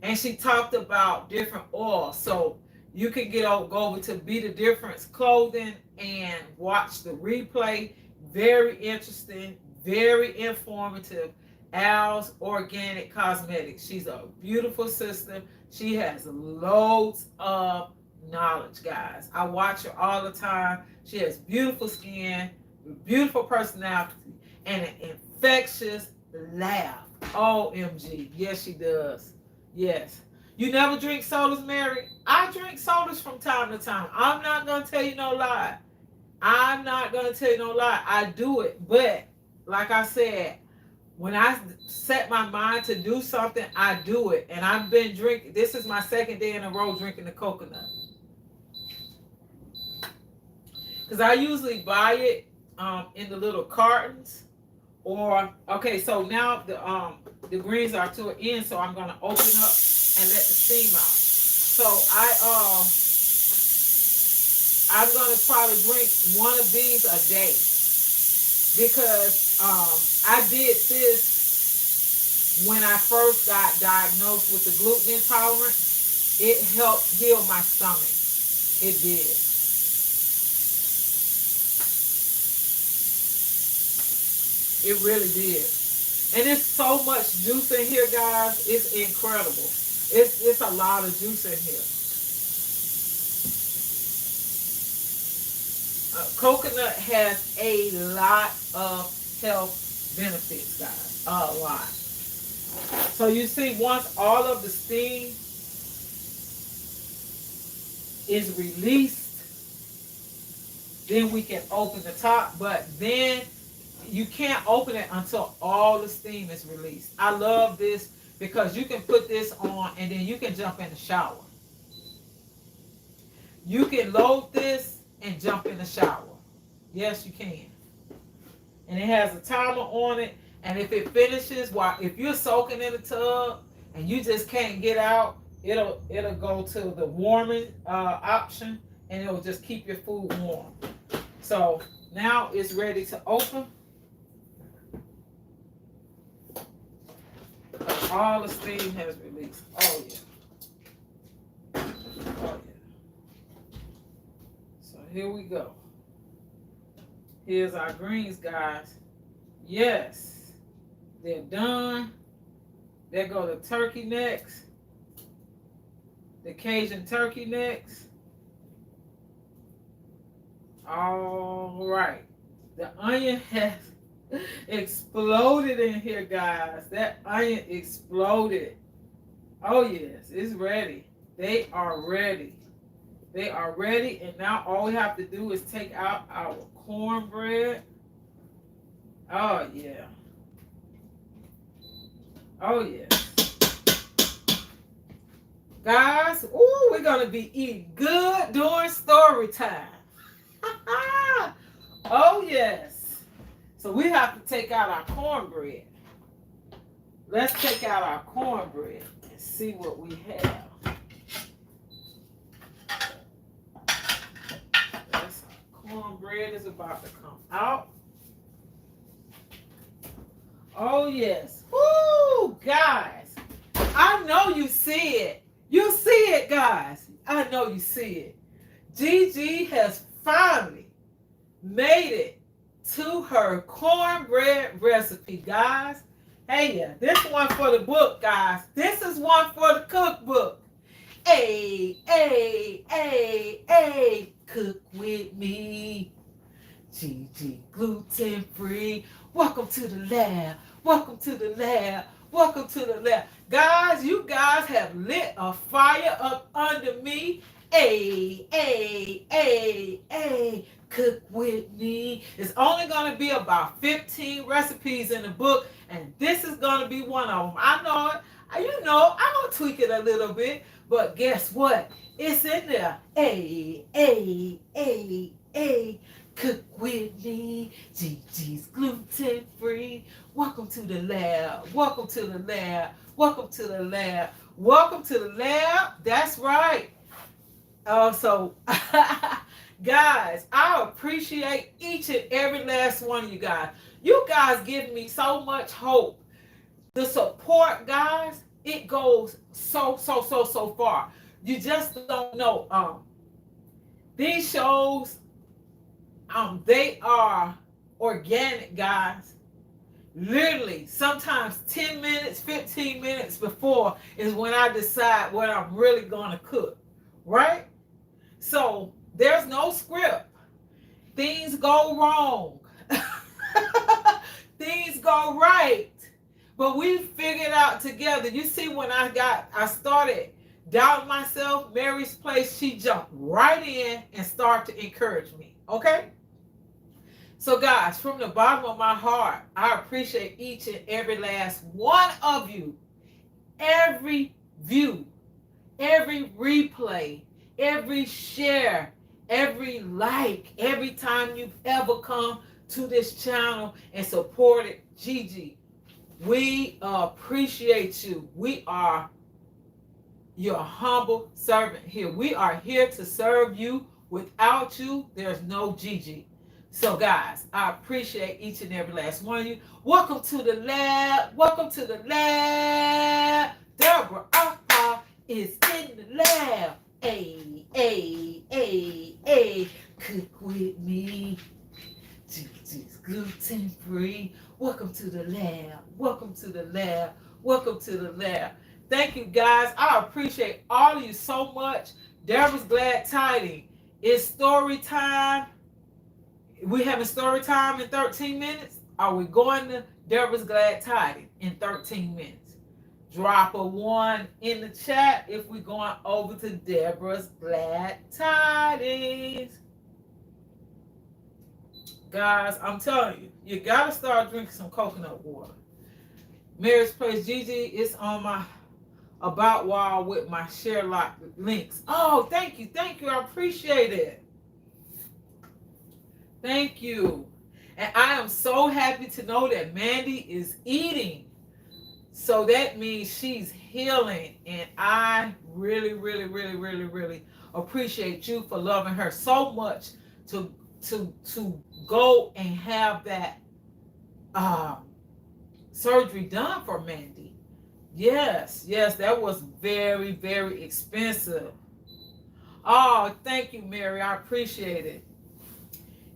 And she talked about different oils. So you can go over to Be the Difference Clothing and watch the replay. Very interesting, very informative. Al's Organic Cosmetics. She's a beautiful sister. She has loads of knowledge, guys. I watch her all the time. She has beautiful skin, beautiful personality, and an infectious laugh. OMG. Yes, she does. Yes. You never drink sodas, Mary? I drink sodas from time to time. I'm not going to tell you no lie. I'm not going to tell you no lie. I do it. But, like I said, when I set my mind to do something, I do it. And I've been drinking. This is my second day in a row drinking the coconut. Because I usually buy it in the little cartons. Or, okay, so now the greens are to an end, so I'm going to open up and let the steam out. So I'm going to try to drink one of these a day. Because I did this when I first got diagnosed with the gluten intolerance. It helped heal my stomach. It did. It really did. And there's so much juice in here, guys. It's incredible. It's a lot of juice in here. Coconut has a lot of health benefits, guys. A lot. So you see, once all of the steam is released, then we can open the top. But then you can't open it until all the steam is released. I love this because you can put this on and then you can jump in the shower. You can load this and jump in the shower. Yes, you can. And it has a timer on it. And if it finishes, if you're soaking in the tub and you just can't get out, it'll go to the warming option and it'll just keep your food warm. So now it's ready to open. All the steam has released. Oh, yeah. Oh, yeah. So here we go. Here's our greens, guys. Yes. They're done. There go the turkey necks. The Cajun turkey necks. All right. The onion has exploded in here, guys. That onion exploded. Oh yes, it's ready. They are ready. They are ready, and now all we have to do is take out our cornbread. Oh yeah. Oh yeah. Guys, ooh, we're gonna be eating good during story time. Oh yes. So we have to take out our cornbread. Let's take out our cornbread and see what we have. Cornbread is about to come out. Oh yes. Woo, guys. I know you see it. You see it, guys. I know you see it. Gigi has finally made it to her cornbread recipe, guys. Hey, yeah, this one for the book, guys. This is one for the cookbook. Hey, hey, hey, hey, cook with me. Gigi, gluten free. Welcome to the lab. Welcome to the lab. Welcome to the lab. Guys, you guys have lit a fire up under me. Hey, hey, hey, hey. Cook with me. It's only going to be about 15 recipes in the book, and this is going to be one of them. I know it. I'm gonna tweak it a little bit, but guess what? It's in there. A. Cook with me. Gigi's gluten free. Welcome to the lab. Welcome to the lab. Welcome to the lab. Welcome to the lab. That's right. So, guys, I appreciate each and every last one of you guys. You guys give me so much hope. The support, guys, it goes so far. You just don't know. These shows, they are organic, guys. Literally, sometimes 10 minutes, 15 minutes before is when I decide what I'm really going to cook, right? So there's no script. Things go wrong. Things go right. But we figured out together. You see, when I started doubting myself, Mary's Place, she jumped right in and started to encourage me. Okay? So guys, from the bottom of my heart, I appreciate each and every last one of you. Every view, every replay, every share, every like, every time you've ever come to this channel and supported Gigi. We appreciate you. We are your humble servant here. We are here to serve you. Without you, there's no Gigi. So, guys, I appreciate each and every last one of you. Welcome to the lab. Welcome to the lab. Deborah Alpha is in the lab. A. Cook with me. Gigi's gluten free. Welcome to the lab. Welcome to the lab. Welcome to the lab. Thank you, guys. I appreciate all of you so much. Deborah's Glad Tiding. It's story time. We having story time in 13 minutes? Are we going to Deborah's Glad Tiding in 13 minutes? Drop a 1 in the chat if we're going over to Deborah's Glad Tidings. Guys, I'm telling you, you got to start drinking some coconut water. Mary's Place Gigi is on my about wall with my share lock links. Oh, thank you. I appreciate it. Thank you. And I am so happy to know that Mandy is eating. So that means she's healing. And I really appreciate you for loving her so much to go and have that surgery done for Mandy. Yes, that was very expensive. Oh, thank you, Mary. I appreciate it.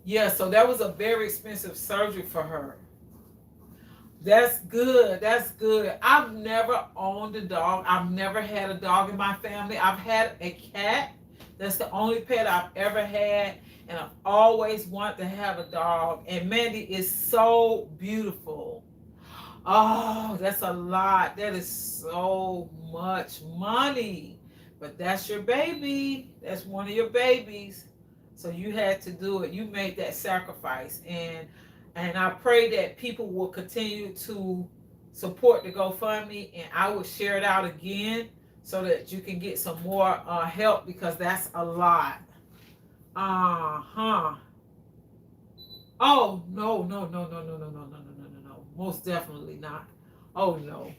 Yeah, so that was a very expensive surgery for her. That's good. I've never owned a dog. I've never had a dog in my family. I've had a cat. That's the only pet I've ever had. And I've always wanted to have a dog. And Mandy is so beautiful. Oh, that's a lot. That is so much money. But that's your baby. That's one of your babies. So you had to do it. You made that sacrifice. And I pray that people will continue to support the GoFundMe. And I will share it out again so that you can get some more help, because that's a lot. Oh, no. Most definitely not. Oh, no.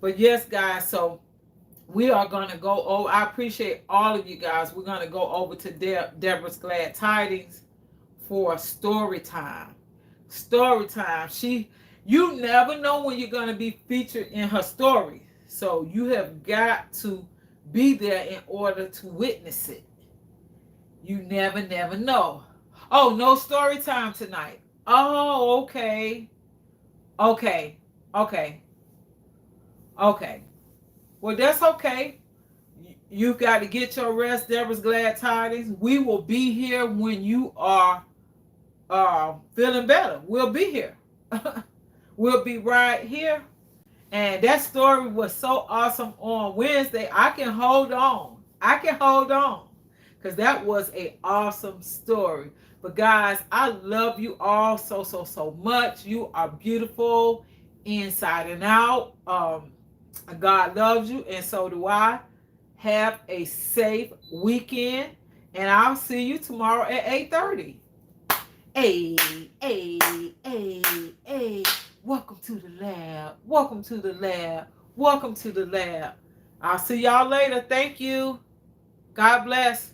But yes, guys, so we are going to go over. I appreciate all of you guys. We're going to go over to Deborah's Glad Tidings for story time. Story time. You never know when you're going to be featured in her story. So you have got to be there in order to witness it. You never know. Oh, no story time tonight. Oh, okay. Well, that's okay. You've got to get your rest, Deborah's Glad Tidings. We will be here when you are feeling better. We'll be here. We'll be right here. And that story was so awesome on Wednesday. I can hold on. Because that was an awesome story. But guys, I love you all so much. You are beautiful inside and out. God loves you, and so do I. Have a safe weekend, and I'll see you tomorrow at 8:30. Hey, hey, hey, hey. Welcome to the lab. Welcome to the lab. Welcome to the lab. I'll see y'all later. Thank you. God bless.